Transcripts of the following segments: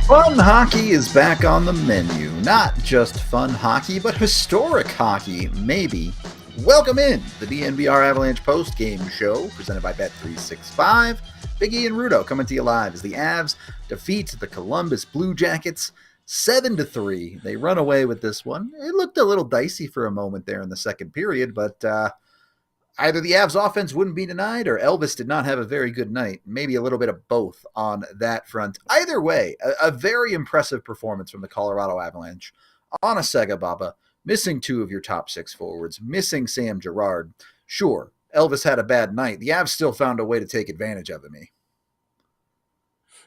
Fun hockey is back on the menu. Not just fun hockey, but historic hockey, maybe. Welcome in the DNVR Avalanche post-game show presented by Bet365. Big E and Rudo coming to you live as the Avs defeat the Columbus Blue Jackets 7-3. They run away with this one. It looked a little dicey for a moment there in the second period, but either the Avs offense wouldn't be denied or Elvis did not have a very good night. Maybe a little bit of both on that front. Either way, a very impressive performance from the Colorado Avalanche on a Sega Baba, missing two of your top six forwards, missing Sam Girard. Sure, Elvis had a bad night. The Avs still found a way to take advantage of him.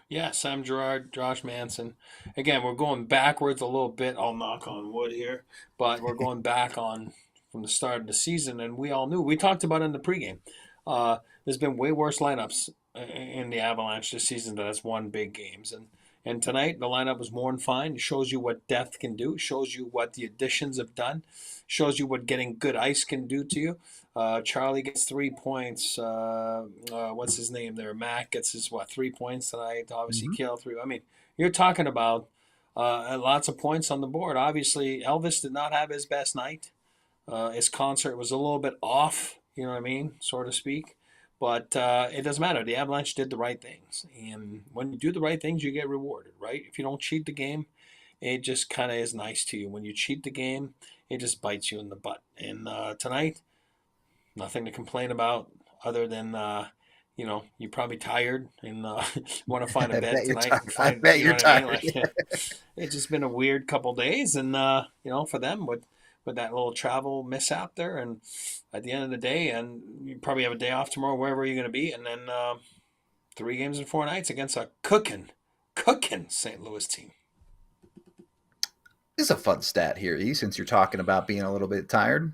Yeah, Sam Girard, Josh Manson. Again, we're going backwards a little bit. I'll knock on wood here, but we're going back on from the start of the season, and we all knew. We talked about it in the pregame. There's been way worse lineups in the Avalanche this season that has won big games, and tonight the lineup was more than fine. It shows you what depth can do. It shows you what the additions have done. It shows you what getting good ice can do to you. Charlie gets 3 points. What's his name there? Mac gets his 3 points tonight. Obviously, Cale 3. I mean, you're talking about lots of points on the board. Obviously, Elvis did not have his best night. His concert was a little bit off, you know what I mean, so to speak. But it doesn't matter. The Avalanche did the right things. And when you do the right things, you get rewarded, right? If you don't cheat the game, it just kind of is nice to you. When you cheat the game, it just bites you in the butt. And tonight, nothing to complain about other than, you're probably tired and want to find a bed tonight. I bet you're tired. It's just been a weird couple days. And, for them, with that little travel mishap there, and at the end of the day, and you probably have a day off tomorrow wherever you're going to be, and then 3 games in 4 nights against a cooking St. Louis team. This is a fun stat here, E, since you're talking about being a little bit tired.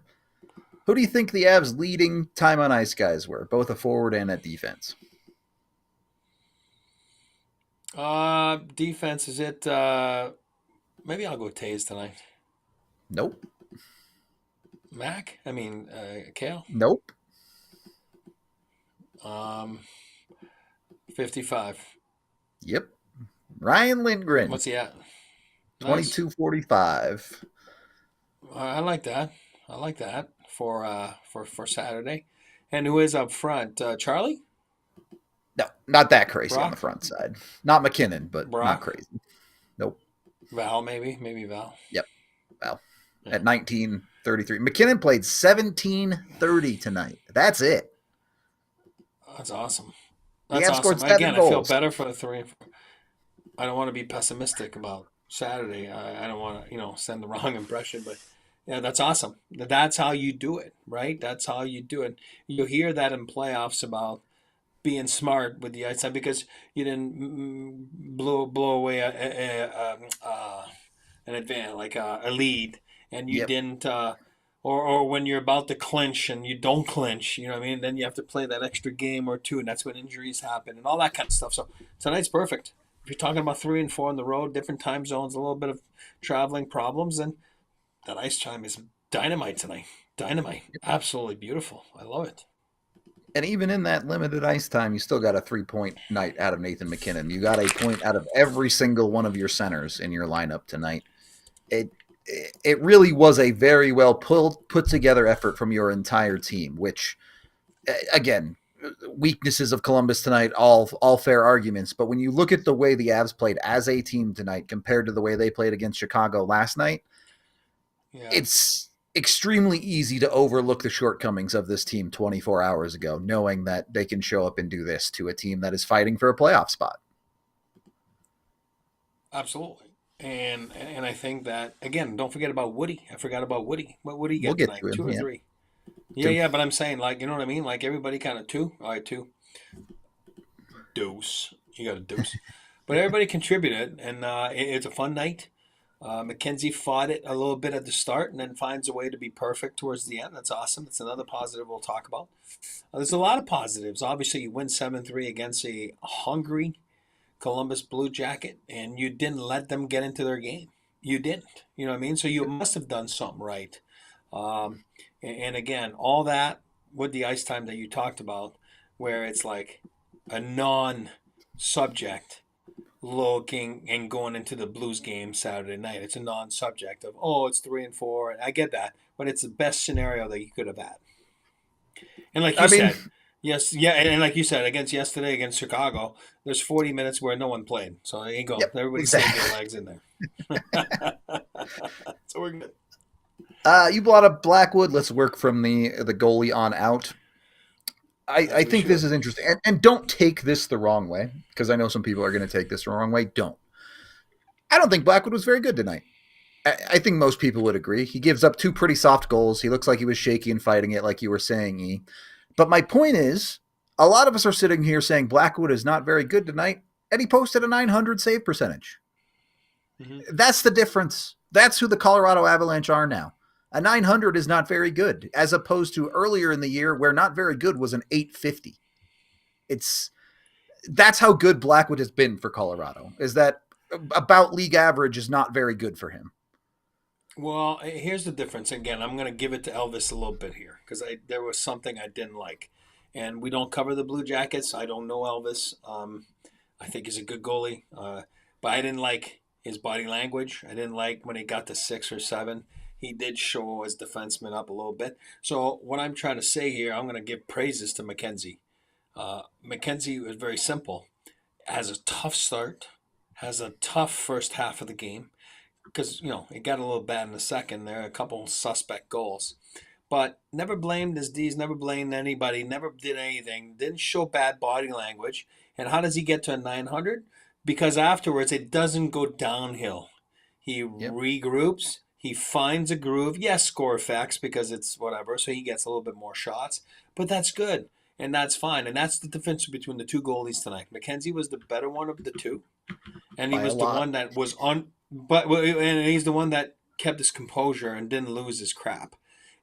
Who do you think the Avs' leading time on ice guys were, both a forward and at defense? Defense, is it maybe I'll go Taze tonight. Nope. Mac? I mean, Cale? Nope. 55. Yep. Ryan Lindgren. What's he at? 22:45. I like that. For Saturday. And who is up front? Charlie? No, not that crazy Brock? on the front side. Not McKinnon, but Brock? not crazy. Nope. Val, maybe Val. Yep. Val. Yeah. At 19:33. McKinnon played 17:30 tonight. That's it. That's awesome. That's awesome. Again, goals. I feel better for the 3. I don't want to be pessimistic about Saturday. I don't want to, send the wrong impression, but yeah, that's awesome. That's how you do it, right? That's how you do it. You hear that in playoffs about being smart with the outside because you didn't blow away an advance, like a lead, and you didn't, or when you're about to clinch and you don't clinch, you know what I mean? Then you have to play that extra game or 2, and that's when injuries happen and all that kind of stuff. So tonight's perfect. If you're talking about 3 and 4 on the road, different time zones, a little bit of traveling problems, and that ice time is dynamite tonight. Dynamite. Absolutely beautiful. I love it. And even in that limited ice time, you still got a 3-point night out of Nathan Mackinnon. You got a point out of every single one of your centers in your lineup tonight. It really was a very well put together effort from your entire team, which, again, weaknesses of Columbus tonight, all fair arguments. But when you look at the way the Avs played as a team tonight compared to the way they played against Chicago last night, it's extremely easy to overlook the shortcomings of this team 24 hours ago, knowing that they can show up and do this to a team that is fighting for a playoff spot. Absolutely. And I think that, again, don't forget about Woody. I forgot about Woody. What Woody get we'll get tonight? To him, 2 or 3? Yeah, Two. yeah, but I'm saying, like, you know what I mean? Like, everybody kind of two. All right, two. Deuce. You got a deuce. But everybody contributed, and it's a fun night. Mackenzie fought it a little bit at the start and then finds a way to be perfect towards the end. That's awesome. That's another positive we'll talk about. There's a lot of positives. Obviously, you win 7-3 against a hungry Columbus Blue Jacket, and you didn't let them get into their game. You didn't. You know what I mean? So you must have done something right. Um, and again, all that with the ice time that you talked about, where it's like a non subject looking and going into the Blues game Saturday night. It's a non subject of, oh, it's 3-4. I get that. But it's the best scenario that you could have had. And like you I mean, said, yes, yeah, and like you said, against Chicago, there's 40 minutes where no one played. So there you go. yep, Everybody saved their exactly. legs in there. So we're good. You brought up Blackwood. Let's work from the goalie on out. As I we think this should. is interesting, and don't take this the wrong way because I know some people are going to take this the wrong way. Don't. I don't think Blackwood was very good tonight. I think most people would agree. He gives up two pretty soft goals. He looks like he was shaky and fighting it, like you were saying, E. But my point is, a lot of us are sitting here saying Blackwood is not very good tonight, and he posted a 900 save percentage. Mm-hmm. That's the difference. That's who the Colorado Avalanche are now. A 900 is not very good, as opposed to earlier in the year where not very good was an 850. It's That's how good Blackwood has been for Colorado. Is that about league average is not very good for him. Well, here's the difference. Again, I'm going to give it to Elvis a little bit here because there was something I didn't like, and we don't cover the Blue Jackets. I don't know Elvis. I think he's a good goalie, but I didn't like his body language. I didn't like when he got to 6 or 7. He did show his defenseman up a little bit. So what I'm trying to say here, I'm going to give praises to Mackenzie. Mackenzie was very simple. Has a tough start, has a tough first half of the game because it got a little bad in the second. There are a couple suspect goals, but never blamed his D's, never blamed anybody, never did anything. Didn't show bad body language. And how does he get to a 900? Because afterwards it doesn't go downhill. He Yep. regroups. He finds a groove. Yes, score effects because it's whatever. So he gets a little bit more shots, but that's good and that's fine. And that's the difference between the two goalies tonight. Mackenzie was the better one of the two, and he By a was the lot. one that was on. But and he's the one that kept his composure and didn't lose his crap.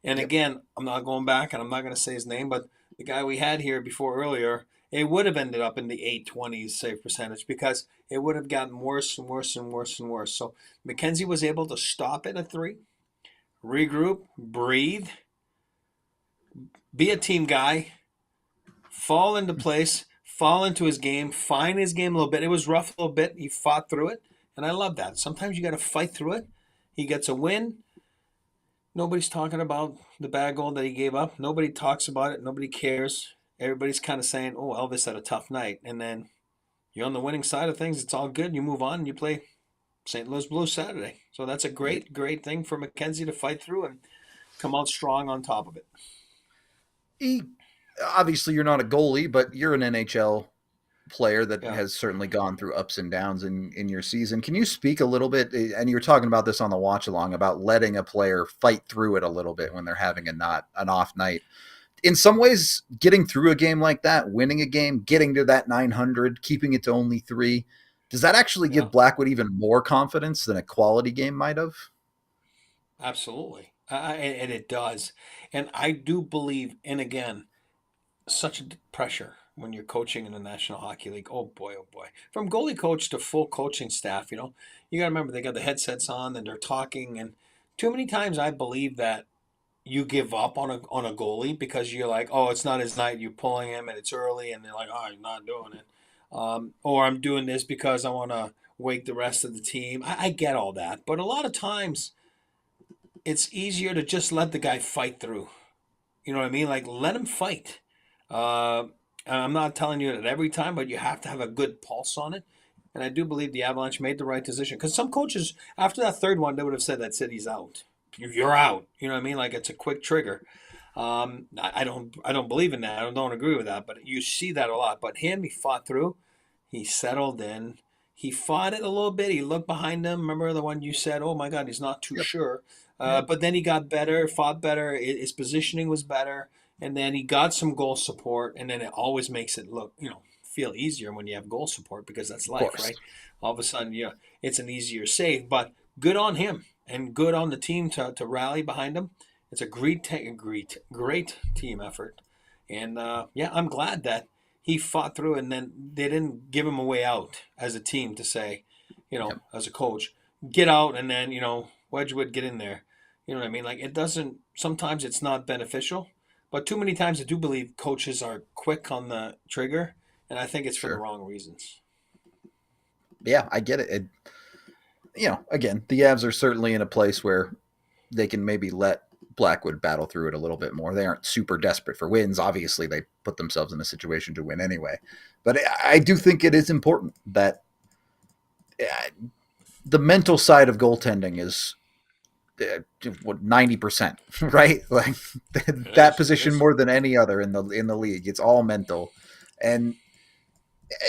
And Yep. again, I'm not going back, and I'm not going to say his name, but the guy we had here before earlier, it would have ended up in the 820s save percentage because it would have gotten worse and worse and worse and worse. So McKenzie was able to stop it at 3, regroup, breathe, be a team guy, fall into place, fall into his game, find his game a little bit. It was rough a little bit. He fought through it, and I love that. Sometimes you got to fight through it. He gets a win. Nobody's talking about the bad goal that he gave up. Nobody talks about it. Nobody cares. Everybody's kind of saying, "Oh, Elvis had a tough night," and then you're on the winning side of things. It's all good. You move on. And you play St. Louis Blues Saturday. So that's a Yep. great, great thing for McKenzie to fight through and come out strong on top of it. He, obviously, you're not a goalie, but you're an NHL player that Yeah. has certainly gone through ups and downs in your season. Can you speak a little bit? And you were talking about this on the watch along about letting a player fight through it a little bit when they're having an off night. In some ways, getting through a game like that, winning a game, getting to that 900, keeping it to only 3, does that actually Yeah. give Blackwood even more confidence than a quality game might have? Absolutely. And it does. And I do believe, and again, such a pressure when you're coaching in the National Hockey League. Oh boy, oh boy. From goalie coach to full coaching staff, you got to remember they got the headsets on and they're talking. And too many times I believe that you give up on a goalie because you're like, oh, it's not his night. You're pulling him and it's early, and they're like, oh, you're not doing it. Or I'm doing this because I want to wake the rest of the team. I get all that, but a lot of times it's easier to just let the guy fight through. You know what I mean? Like let him fight. Uh, I'm not telling you that every time, but you have to have a good pulse on it. And I do believe the Avalanche made the right decision because some coaches, after that third one, they would have said that city's out. You're out. You know what I mean? Like it's a quick trigger. I don't believe in that. I don't agree with that. But you see that a lot. But him, he fought through. He settled in. He fought it a little bit. He looked behind him. Remember the one you said, "Oh my God, he's not too Yep. sure." Yep. But then he got better, fought better. His positioning was better, and then he got some goal support. And then it always makes it look, feel easier when you have goal support because that's Of life, course. right? All of a sudden, yeah, it's an easier save. But good on him and good on the team to rally behind him. It's a great team effort, and yeah, I'm glad that he fought through, and then they didn't give him a way out as a team to say, Yep. as a coach, get out, and then Wedgwood get in there. You know what I mean? Like it doesn't. Sometimes it's not beneficial, but too many times I do believe coaches are quick on the trigger, and I think it's for the Sure. wrong reasons. Yeah, I get it. Again, the Avs are certainly in a place where they can maybe let Blackwood battle through it a little bit more. They aren't super desperate for wins. Obviously, they put themselves in a situation to win anyway. But I do think it is important that the mental side of goaltending is what 90%, right? Like It that is. It position is. more than any other in the league. It's all mental. And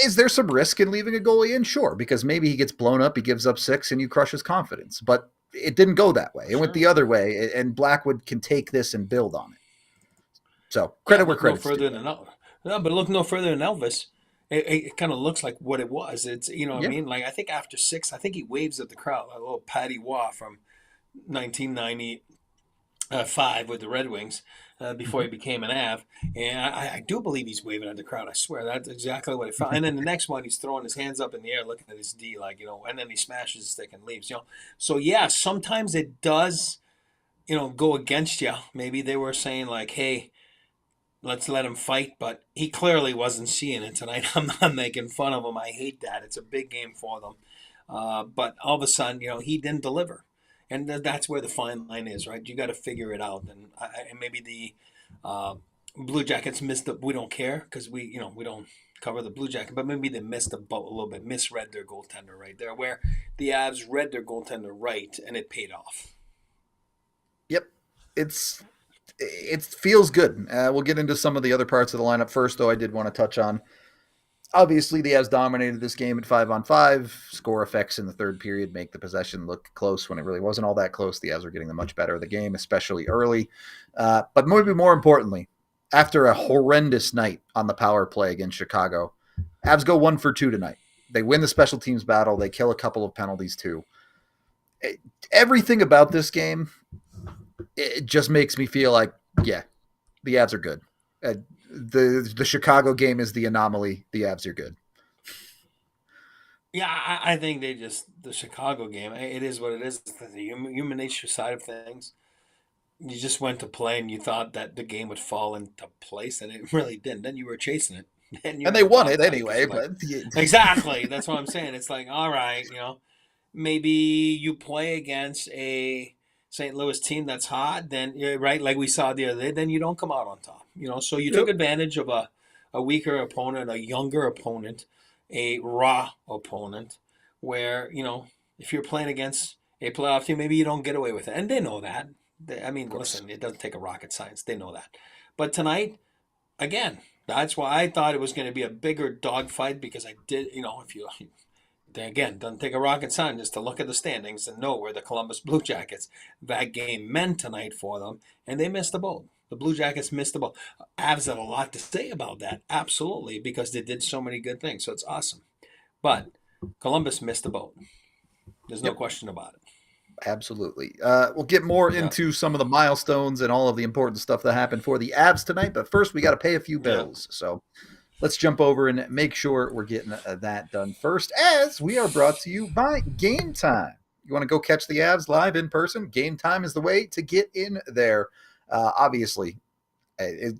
is there some risk in leaving a goalie in? Sure, because maybe he gets blown up, he gives up 6, and you crush his confidence. But it didn't go that way. It went Sure. the other way, and Blackwood can take this and build on it. So Yeah, credit but where look no credit's due. further than no, but look no further than Elvis. It kind of looks like what it was. It's what I Yeah. mean. Like I think after 6, I think he waves at the crowd like a little Patty Waugh from 1995 with the Red Wings before Mm-hmm. he became an Av. And I do believe he's waving at the crowd. I swear that's exactly what it felt. And then the next one, he's throwing his hands up in the air, looking at his D, like and then he smashes his stick and leaves. So yeah, sometimes it does go against you. Maybe they were saying like, hey, let's let him fight, but he clearly wasn't seeing it tonight. I'm not making fun of him. I hate that. It's a big game for them. But all of a sudden, he didn't deliver. And that's where the fine line is, right? You got to figure it out. And maybe the Blue Jackets missed the. We don't care because we don't cover the Blue Jacket, but maybe they missed the boat a little bit, misread their goaltender right there, where the Avs read their goaltender right, and it paid off. Yep. It feels good. We'll get into some of the other parts of the lineup first, though. I did want to touch on. Obviously, the Avs dominated this game at 5-on-5. Score effects in the third period make the possession look close when it really wasn't all that close. The Avs are getting the much better of the game, especially early. But maybe more importantly, after a horrendous night on the power play against Chicago, Avs go 1-for-2 tonight. They win the special teams battle. They kill a couple of penalties too. Everything about this game, it just makes me feel like, yeah, the Avs are good. The Chicago game is the anomaly. The Avs are good. Yeah, I think the Chicago game. It is what it is. It's the human nature side of things. You just went to play and you thought that the game would fall into place, and it really didn't. Then you were chasing it. Then you And were they won dog it tired because anyway. you're like, But exactly. That's what I'm saying. It's like, all right, maybe you play against a St. Louis team that's hot, then right, like we saw the other day, then you don't come out on top. So you took yep, advantage of a weaker opponent, a younger opponent, a raw opponent, where if you're playing against a playoff team, maybe you don't get away with it, and they know that. I mean, of course. listen, it doesn't take a rocket science. They know that. But tonight, again, that's why I thought it was going to be a bigger dogfight because I did, if you again, doesn't take a rocket scientist to look at the standings and know where the Columbus Blue Jackets that game meant tonight for them, and they missed the boat. The Blue Jackets missed the boat. Avs have a lot to say about that, absolutely, because they did so many good things. So it's awesome. But Columbus missed the boat. There's no Yep, question about it. absolutely. We'll get more Yeah, into some of the milestones and all of the important stuff that happened for the Avs tonight. But first, we got to pay a few yeah, bills. So let's jump over and make sure we're getting that done first, as we are brought to you by Game Time. You want to go catch the Avs live in person? Game Time is the way to get in there. Obviously, it,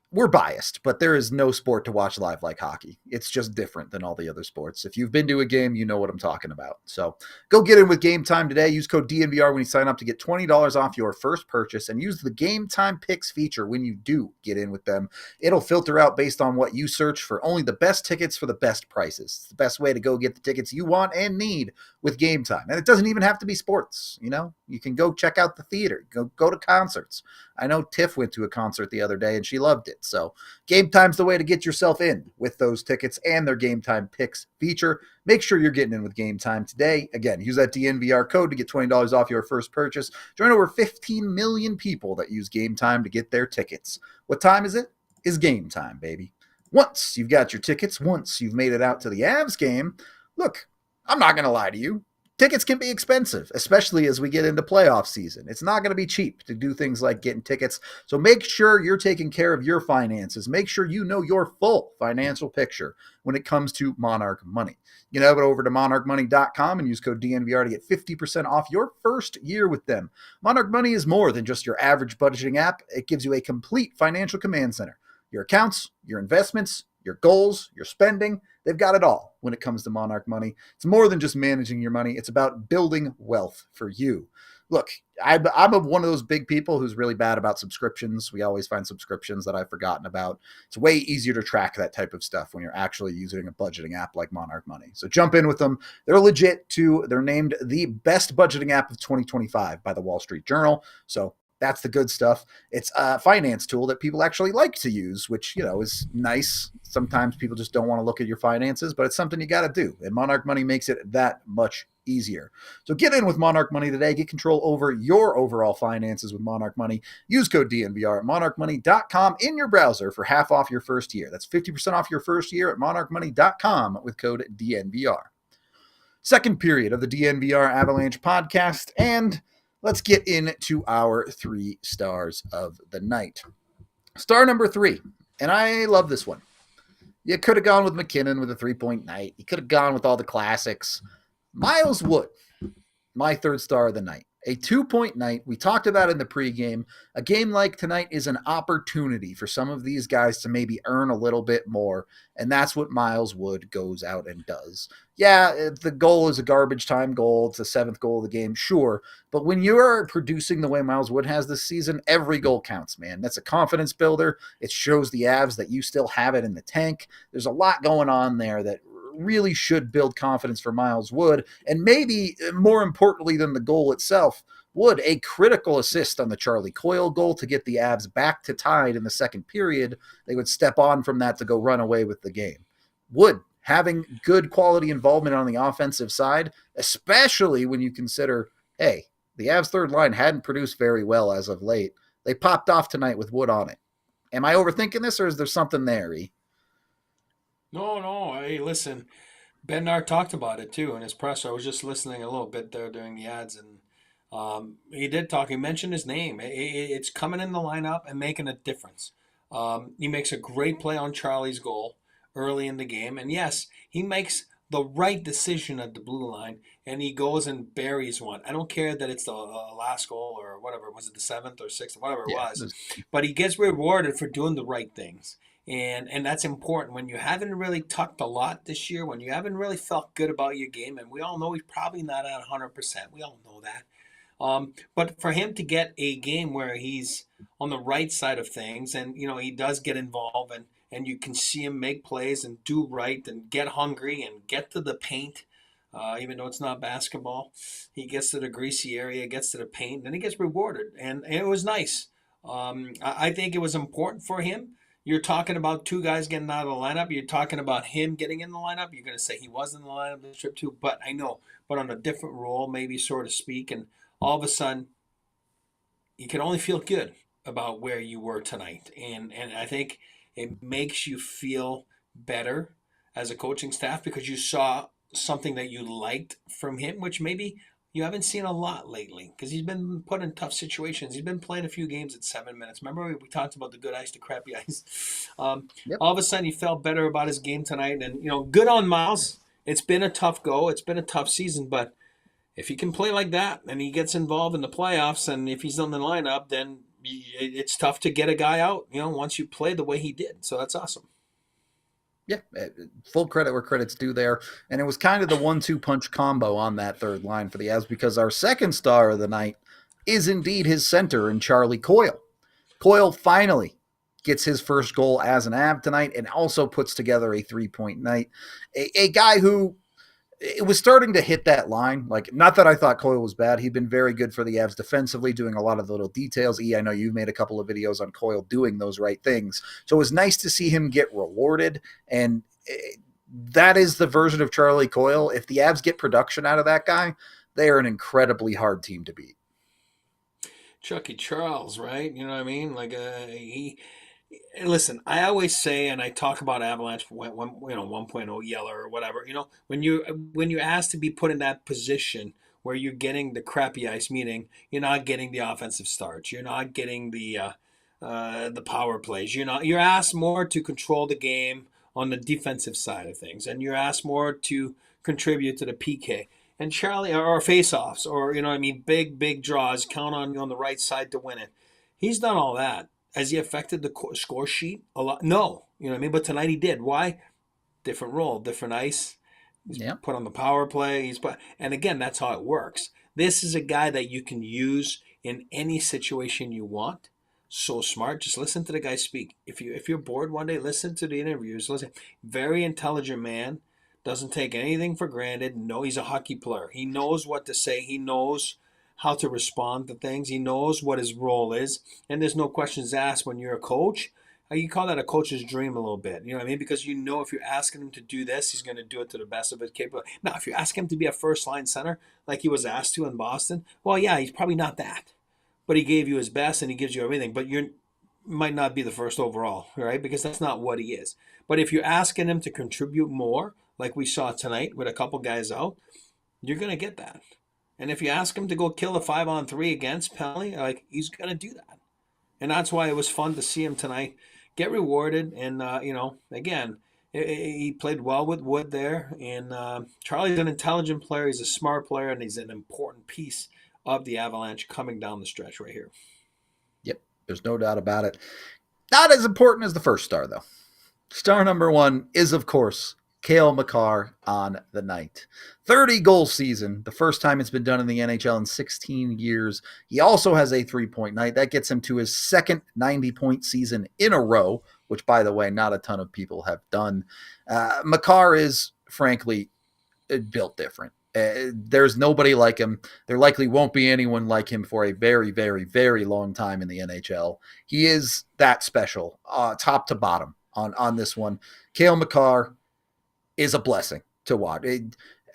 we're biased, but there is no sport to watch live like hockey. It's just different than all the other sports. If you've been to a game, you know what I'm talking about. So go get in with Game Time today. Use code DNVR when you sign up to get $20 off your first purchase, and use the Game Time Picks feature when you do get in with them. It'll filter out based on what you search for only the best tickets for the best prices. It's the best way to go get the tickets you want and need with Game Time. And it doesn't even have to be sports. You can go check out the theater, go to concerts. I know Tiff went to a concert the other day and she loved it. tickets. So Game Time's the way to get yourself in with those tickets and their Game Time Picks feature. Make sure you're getting in with Game Time today. Again, use that DNVR code to get $20 off your first purchase. Join over 15 million people that use Game Time to get their tickets. What time is it? Is Game Time, baby. Once you've got your tickets, once you've made it out to the Avs game, look, I'm not going to lie to you. Tickets can be expensive, especially as we get into playoff season. It's not going to be cheap to do things like getting tickets. So make sure you're taking care of your finances. Make sure you know your full financial picture when it comes to Monarch Money. You know, head over to monarchmoney.com and use code DNVR to get 50% off your first year with them. Monarch Money is more than just your average budgeting app. It gives you a complete financial command center. Your accounts, your investments, your goals, your spending, they've got it all when it comes to Monarch Money. It's more than just managing your money. It's about building wealth for you. Look, I'm one of those big people who's really bad about subscriptions. We always find subscriptions that I've forgotten about. It's way easier to track that type of stuff when you're actually using a budgeting app like Monarch Money. So jump in with them. They're legit too. They're named the best budgeting app of 2025 by the Wall Street Journal. So that's the good stuff. It's a finance tool that people actually like to use, which, you know, is nice. Sometimes people just don't want to look at your finances, but it's something you got to do. And Monarch Money makes it that much easier. So get in with Monarch Money today. Get control over your overall finances with Monarch Money. Use code DNVR at monarchmoney.com in your browser for half off your first year. That's 50% off your first year at monarchmoney.com with code DNVR. Second period of the DNVR Avalanche podcast, and let's get into our 3 stars of the night. Star number 3, and I love this one. You could have gone with McKinnon with a 3-point night. You could have gone with all the classics. Miles Wood, my 3rd star of the night. A 2-point night. We talked about in the pregame. A game like tonight is an opportunity for some of these guys to maybe earn a little bit more, and that's what Miles Wood goes out and does. Yeah, the goal is a garbage time goal. It's the 7th goal of the game, sure. But when you're producing the way Miles Wood has this season, every goal counts, man. That's a confidence builder. It shows the Avs that you still have it in the tank. There's a lot going on there that really should build confidence for Miles Wood. And maybe more importantly than the goal itself, Wood, a critical assist on the Charlie Coyle goal to get the Avs back to tied in the second period. They would step on from that to go run away with the game. Wood having good quality involvement on the offensive side, especially when you consider, hey, the Avs third line hadn't produced very well as of late. They popped off tonight with Wood on it. Am I overthinking this, or is there something there, E? No. Hey, listen, Bednar talked about it too in his presser. I was just listening a little bit there during the ads, and he did talk. He mentioned his name. It's coming in the lineup and making a difference. He makes a great play on Charlie's goal early in the game, and yes, he makes the right decision at the blue line, and he goes and buries one. I don't care that it's the last goal or whatever. Was it the 7th or 6th, whatever it was? But he gets rewarded for doing the right things. And that's important when you haven't really tucked a lot this year, when you haven't really felt good about your game, and we all know he's probably not at 100%. We all know that. But for him to get a game where he's on the right side of things, and you know he does get involved, and you can see him make plays and do right and get hungry and get to the paint, even though it's not basketball, he gets to the greasy area, gets to the paint, and he gets rewarded, and it was nice. I think it was important for him. You're talking about 2 guys getting out of the lineup. You're talking about him getting in the lineup. You're going to say he was in the lineup this trip too, but I know, but on a different role, maybe, so to speak. And all of a sudden, you can only feel good about where you were tonight. And I think it makes you feel better as a coaching staff because you saw something that you liked from him, which maybe you haven't seen a lot lately because he's been put in tough situations. He's been playing a few games at 7 minutes. Remember we talked about the good ice, the crappy ice. Yep. All of a sudden he felt better about his game tonight. And, you know, good on Miles. It's been a tough go. It's been a tough season. But if he can play like that and he gets involved in the playoffs and if he's on the lineup, then it's tough to get a guy out, you know, once you play the way he did. So that's awesome. Yeah, full credit where credit's due there. And it was kind of the 1-2 punch combo on that third line for the Avs because our 2nd star of the night is indeed his center in Charlie Coyle. Coyle finally gets his first goal as an Av tonight and also puts together a 3-point night. A guy who it was starting to hit that line. Like, not that I thought Coyle was bad. He'd been very good for the Avs defensively, doing a lot of the little details. I know you've made a couple of videos on Coyle doing those right things. So it was nice to see him get rewarded. And that is the version of Charlie Coyle. If the Avs get production out of that guy, they are an incredibly hard team to beat. Chucky Charles, right? You know what I mean? Like listen, I always say, and I talk about Avalanche when 1.0 Yeller or whatever. When you're asked to be put in that position where you're getting the crappy ice, meaning you're not getting the offensive starts, you're not getting the power plays. You're asked more to control the game on the defensive side of things, and you're asked more to contribute to the PK and Charlie or face-offs or big draws. Count on you on the right side to win it. He's done all that. Has he affected the score sheet a lot? No, you know what I mean. But tonight he did. Why? Different role, different ice. He's put on the power play. And again, that's how it works. This is a guy that you can use in any situation you want. So smart. Just listen to the guy speak. If you're bored one day, listen to the interviews. Listen. Very intelligent man. Doesn't take anything for granted. No, he's a hockey player. He knows what to say. He knows how to respond to things. He knows what his role is. And there's no questions asked when you're a coach. You call that a coach's dream a little bit. You know what I mean? Because if you're asking him to do this, he's going to do it to the best of his capability. Now, if you ask him to be a first-line center like he was asked to in Boston, well, yeah, he's probably not that. But he gave you his best and he gives you everything. But you might not be the first overall, right? Because that's not what he is. But if you're asking him to contribute more, like we saw tonight with a couple guys out, you're going to get that. And if you ask him to go kill a 5-on-3 against penalty, like he's going to do that. And that's why it was fun to see him tonight get rewarded. And, again, he played well with Wood there. And Charlie's an intelligent player. He's a smart player, and he's an important piece of the Avalanche coming down the stretch right here. Yep, there's no doubt about it. Not as important as the first star, though. Star number one is, of course, Cale Makar on the night. 30-goal season, the first time it's been done in the NHL in 16 years. He also has a 3-point night. That gets him to his second 90-point season in a row, which, by the way, not a ton of people have done. Makar is, frankly, built different. There's nobody like him. There likely won't be anyone like him for a very, very, very long time in the NHL. He is that special, top to bottom on this one. Cale Makar is a blessing to watch.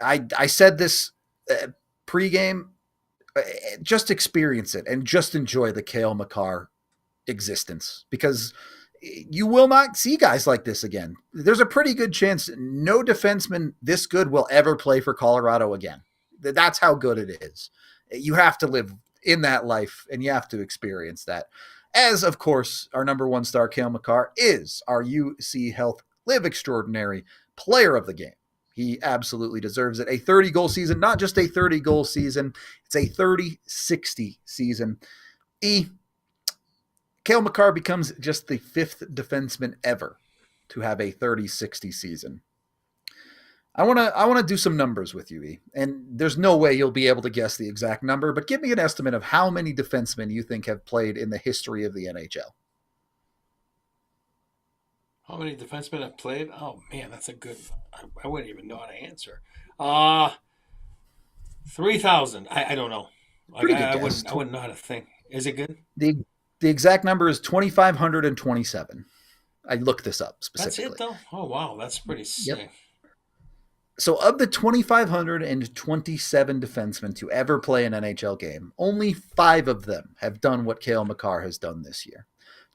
I said this pregame. Just experience it and just enjoy the Cale Makar existence, because you will not see guys like this again. There's a pretty good chance no defenseman this good will ever play for Colorado again. That's how good it is. You have to live in that life and you have to experience that. As, of course, our number one star, Cale Makar, is our UC Health Live Extraordinary Player of the Game. He absolutely deserves it. A 30-goal season, not just a 30-goal season, it's a 30-60 season. Cale Makar becomes just the fifth defenseman ever to have a 30-60 season. I want to do some numbers with you, E. And there's no way you'll be able to guess the exact number, but give me an estimate of how many defensemen you think have played in the history of the NHL. How many defensemen have played? Oh, man, that's a good... I wouldn't even know how to answer. 3,000. I don't know. Like, I wouldn't know how to think. Is it good? The exact number is 2,527. I looked this up specifically. That's it, though? Oh, wow. That's pretty sick. Yep. So of the 2,527 defensemen to ever play an NHL game, only 5 of them have done what Cale Makar has done this year.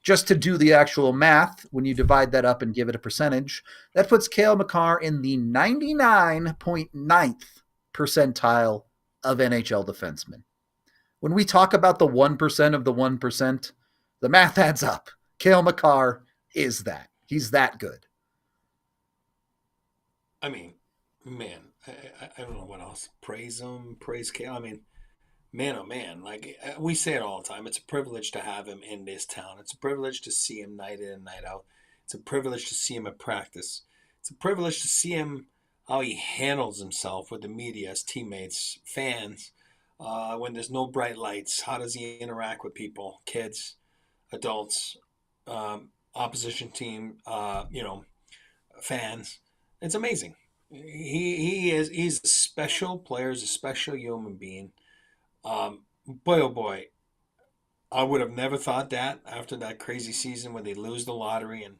Just to do the actual math, when you divide that up and give it a percentage, that puts Cale Makar in the 99.9th percentile of NHL defensemen. When we talk about the 1% of the 1%, the math adds up. Cale Makar is that. He's that good. I mean, man, I don't know what else. Praise him, praise Cale. I mean, man, oh man, like we say it all the time. It's a privilege to have him in this town. It's a privilege to see him night in and night out. It's a privilege to see him at practice. It's a privilege to see him, how he handles himself with the media, his teammates, fans. When there's no bright lights, how does he interact with people, kids, adults, opposition team, fans? It's amazing. He's a special player, he's a special human being. Boy, oh boy, I would have never thought that after that crazy season when they lose the lottery and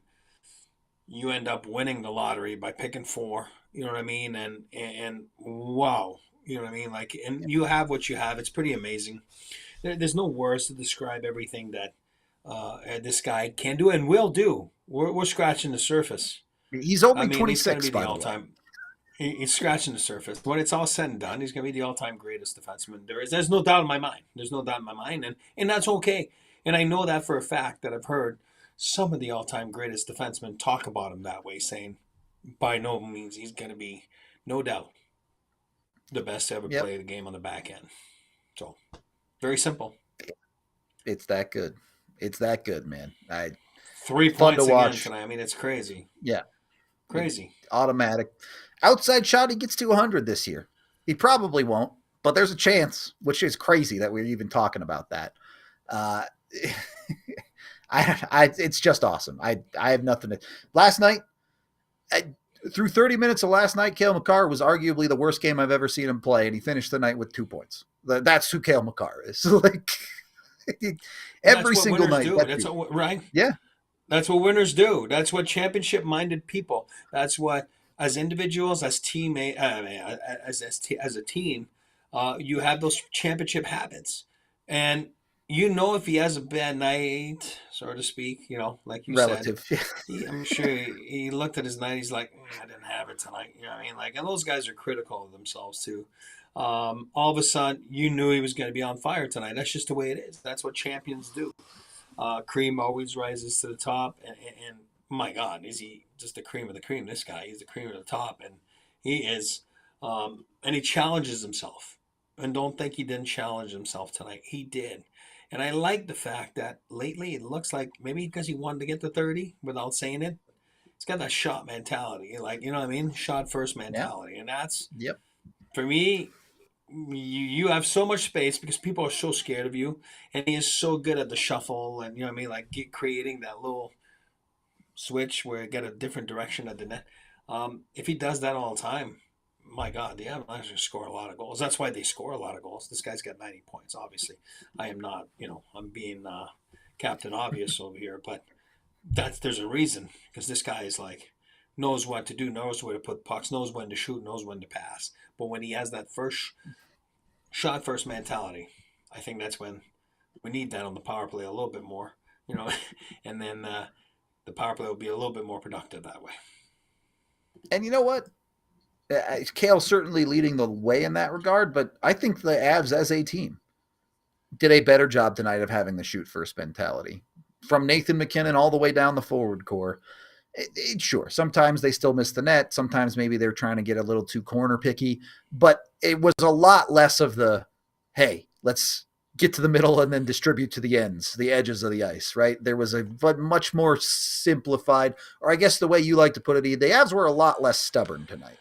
you end up winning the lottery by picking four. You know what I mean? And wow, you know what I mean? Like, and you have what you have. It's pretty amazing. There's no words to describe everything that this guy can do and will do. We're scratching the surface. He's I only mean, he's going to 26, be the by the way. all-time. He's scratching the surface. When it's all said and done, he's going to be the all-time greatest defenseman there is. There's no doubt in my mind. There's no doubt in my mind, and that's okay. And I know that for a fact that I've heard some of the all-time greatest defensemen talk about him that way, saying by no means he's going to be, no doubt, the best to ever Yep, play the game on the back end. So very simple. it's that good. It's that good, man. I Three Fun to points again watch. tonight. I mean, it's crazy, Yeah, it, crazy. automatic. Outside shot, he gets to 100 this year. He probably won't, but there's a chance, which is crazy that we're even talking about that. Uh, it's just awesome. I have nothing to. Last night, I, through 30 minutes of last night, Cale Makar was arguably the worst game I've ever seen him play, and he finished the night with 2 points. That's who Cale Makar is. Like And that's every what single winners night. do. That's what, right. Yeah, That's what winners do. That's what championship-minded people. That's what, as individuals, as teammate, as a team, you have those championship habits, and you know if he has a bad night, so to speak, like you said, relative. I'm sure he looked at his night. He's like, I didn't have it tonight. You know what I mean? Like, and those guys are critical of themselves too. All of a sudden, you knew he was going to be on fire tonight. That's just the way it is. That's what champions do. Cream always rises to the top, and my God, is he just the cream of the cream? This guy, he's the cream of the top, and he is, and he challenges himself. And don't think he didn't challenge himself tonight. He did, and I like the fact that lately it looks like maybe because he wanted to get to 30 without saying it, he's got that shot mentality, like you know what I mean, shot first Yeah. mentality, and that's Yep. for me. You have so much space because people are so scared of you, and he is so good at the shuffle and you know what I mean, like creating that little switch where you get a different direction at the net. If he does that all the time, my God, the Avalanche score a lot of goals. That's why they score a lot of goals. This guy's got 90 points. Obviously, I am not. I'm being Captain Obvious over here, but there's a reason because this guy is like knows what to do, knows where to put pucks, knows when to shoot, knows when to pass. But when he has that first shot first mentality. I think that's when we need that on the power play a little bit more, you know, and then the power play will be a little bit more productive that way. And you know what? Kale's certainly leading the way in that regard, but I think the Avs as a team did a better job tonight of having the shoot first mentality. From Nathan Mackinnon all the way down the forward core. Sure, sometimes they still miss the net. Sometimes maybe they're trying to get a little too corner picky, but it was a lot less of the, hey, let's get to the middle and then distribute to the ends, the edges of the ice, right? There was a much more simplified, or I guess the way you like to put it, the Avs were a lot less stubborn tonight.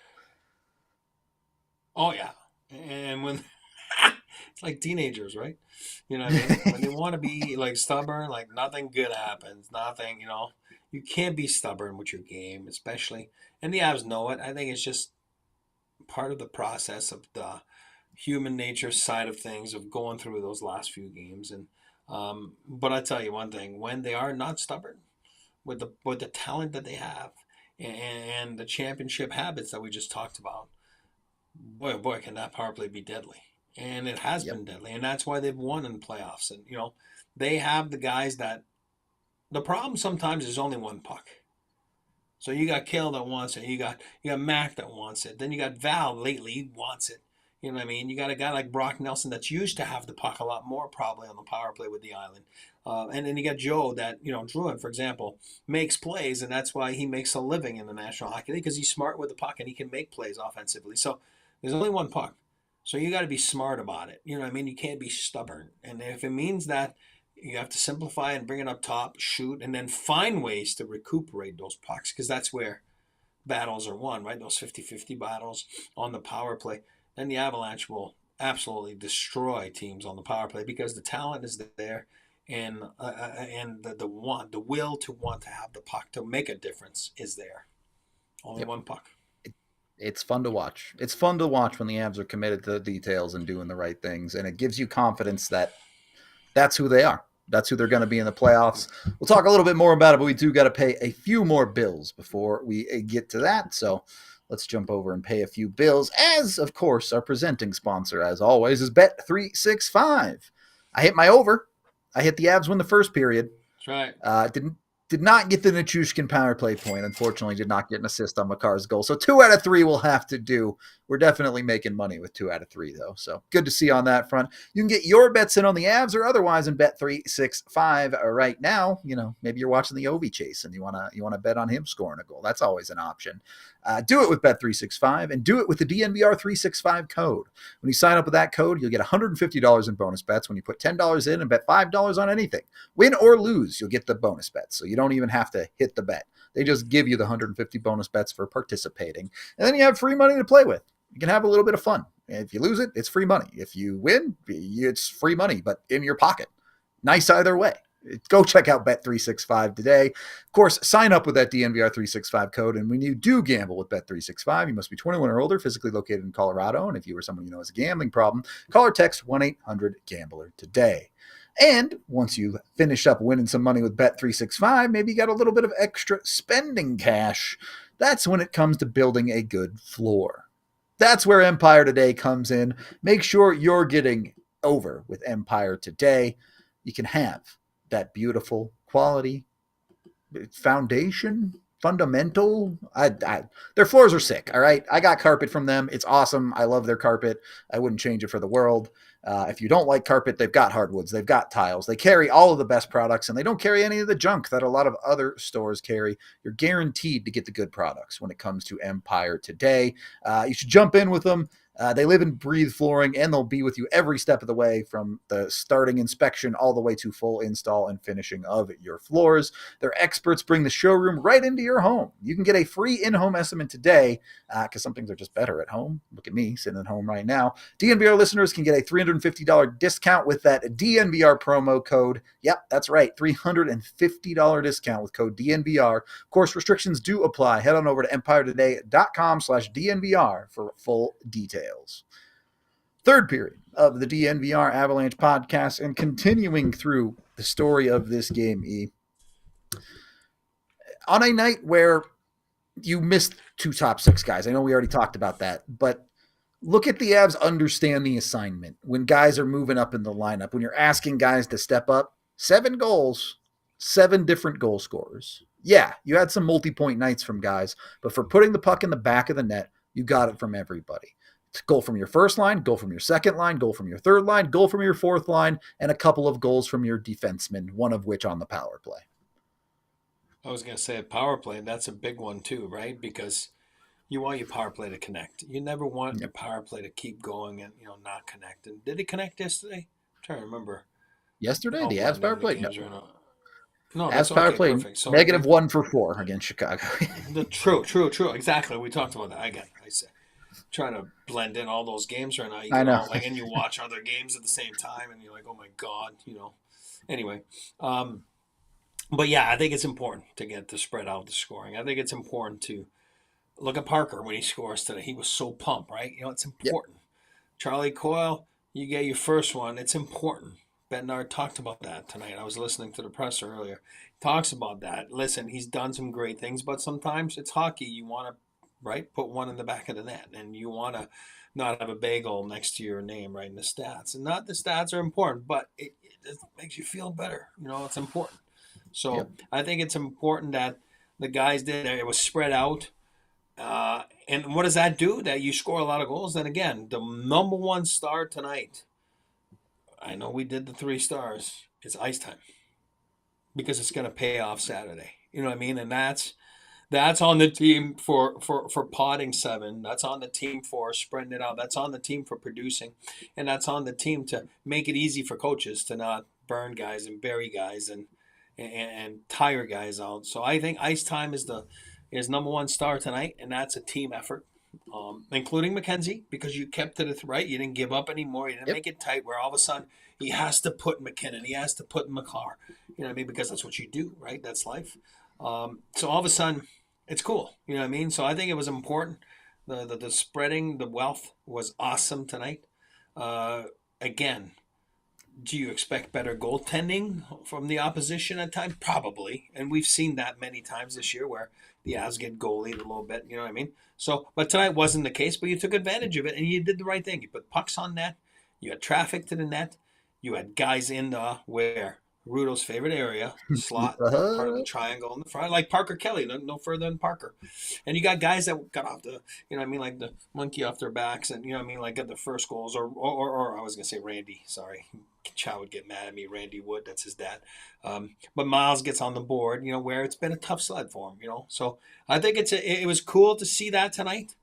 Oh yeah, and when it's like teenagers, right? You know what I mean? When they want to be like stubborn, like nothing good happens. Nothing, you can't be stubborn with your game, especially. And the Avs know it. I think it's just part of the process of the human nature side of things of going through those last few games. And but I tell you one thing: when they are not stubborn with the talent that they have and the championship habits that we just talked about, boy oh boy, can that power play be deadly! And it has Yep. been deadly, and that's why they've won in the playoffs. And they have the guys that. The problem sometimes is only one puck. So you got Cale that wants it. You got Mac that wants it. Then you got Val lately, he wants it. You know what I mean? You got a guy like Brock Nelson that's used to have the puck a lot more probably on the power play with the Island. And then you got Joe that, Druin, for example, makes plays, and that's why he makes a living in the National Hockey League because he's smart with the puck and he can make plays offensively. So there's only one puck. So you got to be smart about it. You know what I mean? You can't be stubborn. And if it means that you have to simplify and bring it up top, shoot, and then find ways to recuperate those pucks because that's where battles are won, right? Those 50-50 battles on the power play. Then the Avalanche will absolutely destroy teams on the power play because the talent is there and the will to want to have the puck to make a difference is there. Only Yep. one puck. It's fun to watch. It's fun to watch when the Avs are committed to the details and doing the right things, and it gives you confidence that that's who they are. That's who they're going to be in the playoffs. We'll talk a little bit more about it, but we do got to pay a few more bills before we get to that. So let's jump over and pay a few bills. As, of course, our presenting sponsor, as always, is Bet365. I hit my over. I hit the Avs win the first period. That's right. Did not get the Nichushkin power play point. Unfortunately, did not get an assist on Makar's goal. So 2 out of 3 will have to do. We're definitely making money with 2 out of 3, though. So good to see on that front. You can get your bets in on the Avs or otherwise in Bet365 right now. You know, maybe you're watching the Ovi chase and you wanna bet on him scoring a goal. That's always an option. Do it with Bet365 and do it with the DNVR365 code. When you sign up with that code, you'll get $150 in bonus bets when you put $10 in and bet $5 on anything. Win or lose, you'll get the bonus bets. So you don't even have to hit the bet. They just give you the 150 bonus bets for participating. And then you have free money to play with. You can have a little bit of fun. If you lose it, it's free money. If you win, it's free money, but in your pocket. Nice either way. Go check out Bet365 today. Of course, sign up with that DNVR365 code. And when you do gamble with Bet365, you must be 21 or older, physically located in Colorado. And if you or someone you know has a gambling problem, call or text 1-800-GAMBLER today. And once you finish up winning some money with Bet365, maybe you got a little bit of extra spending cash. That's when it comes to building a good floor. That's where Empire Today comes in. Make sure you're getting over with Empire Today. You can have that beautiful quality foundation, fundamental. Their floors are sick, all right? I got carpet from them. It's awesome. I love their carpet. I wouldn't change it for the world. If you don't like carpet, they've got hardwoods. They've got tiles. They carry all of the best products, and they don't carry any of the junk that a lot of other stores carry. You're guaranteed to get the good products when it comes to Empire Today. You should jump in with them. They live and breathe flooring, and they'll be with you every step of the way from the starting inspection all the way to full install and finishing of your floors. Their experts bring the showroom right into your home. You can get a free in-home estimate today because some things are just better at home. Look at me sitting at home right now. DNVR listeners can get a $350 discount with that DNVR promo code. Yep, that's right, $350 discount with code DNVR. Of course, restrictions do apply. Head on over to empiretoday.com/DNVR for full details. Third period of the DNVR Avalanche podcast, and continuing through the story of this game, E. On a night where you missed 2 top 6 guys, I know we already talked about that, but look at the Avs understand the assignment when guys are moving up in the lineup, when you're asking guys to step up. 7 goals, 7 different goal scorers. Yeah, you had some multi-point nights from guys, but for putting the puck in the back of the net, you got it from everybody. Goal from your first line, goal from your second line, goal from your third line, goal from your fourth line, and a couple of goals from your defensemen, one of which on the power play. I was going to say a power play. That's a big one too, right? Because you want your power play to connect. You never want your power play to keep going and not connect. And did it connect yesterday? I'm trying to remember. Yesterday, the Avs power play? No, that's power play. Perfect. So negative 1 for 4 against Chicago. True. Exactly. We talked about that. I said. Trying to blend in all those games right now. I know. And you watch other games at the same time, and you're like, oh my god, Anyway, but yeah, I think it's important to spread out the scoring. I think it's important to look at Parker when he scores today. He was so pumped, right? It's important. Yep. Charlie Coyle, you get your first one. It's important. Bednar talked about that tonight. I was listening to the presser earlier. He talks about that. Listen, he's done some great things, but sometimes it's hockey. You want to put one in the back of the net, and you want to not have a bagel next to your name, right, in the stats. And not the stats are important, but it makes you feel better. It's important. So yep. I think it's important that the guys did there. It was spread out. And what does that do? That you score a lot of goals. Then again, the number one star tonight, I know we did the 3 stars, it's ice time. Because it's going to pay off Saturday. You know what I mean? And that's on the team for potting 7. That's on the team for spreading it out. That's on the team for producing. And that's on the team to make it easy for coaches to not burn guys and bury guys and tire guys out. So I think ice time is number one star tonight, and that's a team effort, including McKenzie, because you kept it right. You didn't give up anymore. You didn't make it tight where all of a sudden he has to put McKinnon. He has to put Makar. You know what I mean? Because that's what you do, right? That's life. So all of a sudden, it's cool. You know what I mean? So I think it was important. The spreading the wealth was awesome tonight. Uh, Again, do you expect better goaltending from the opposition at times? Probably, and we've seen that many times this year where the Avs get goalied a little bit. You know what I mean? So, but tonight wasn't the case. But you took advantage of it, and you did the right thing. You put pucks on net. You had traffic to the net. You had guys in the where Rudo's favorite area, the slot, part of the triangle in the front, like Parker Kelly, no further than Parker. And you got guys that got off the, you know what I mean, like the monkey off their backs, and you know what I mean, like got the first goals, or I was gonna say Randy, sorry, Chow would get mad at me. Randy Wood, that's his dad. But Miles gets on the board, you know, where it's been a tough sled for him, you know. So I think it was cool to see that tonight.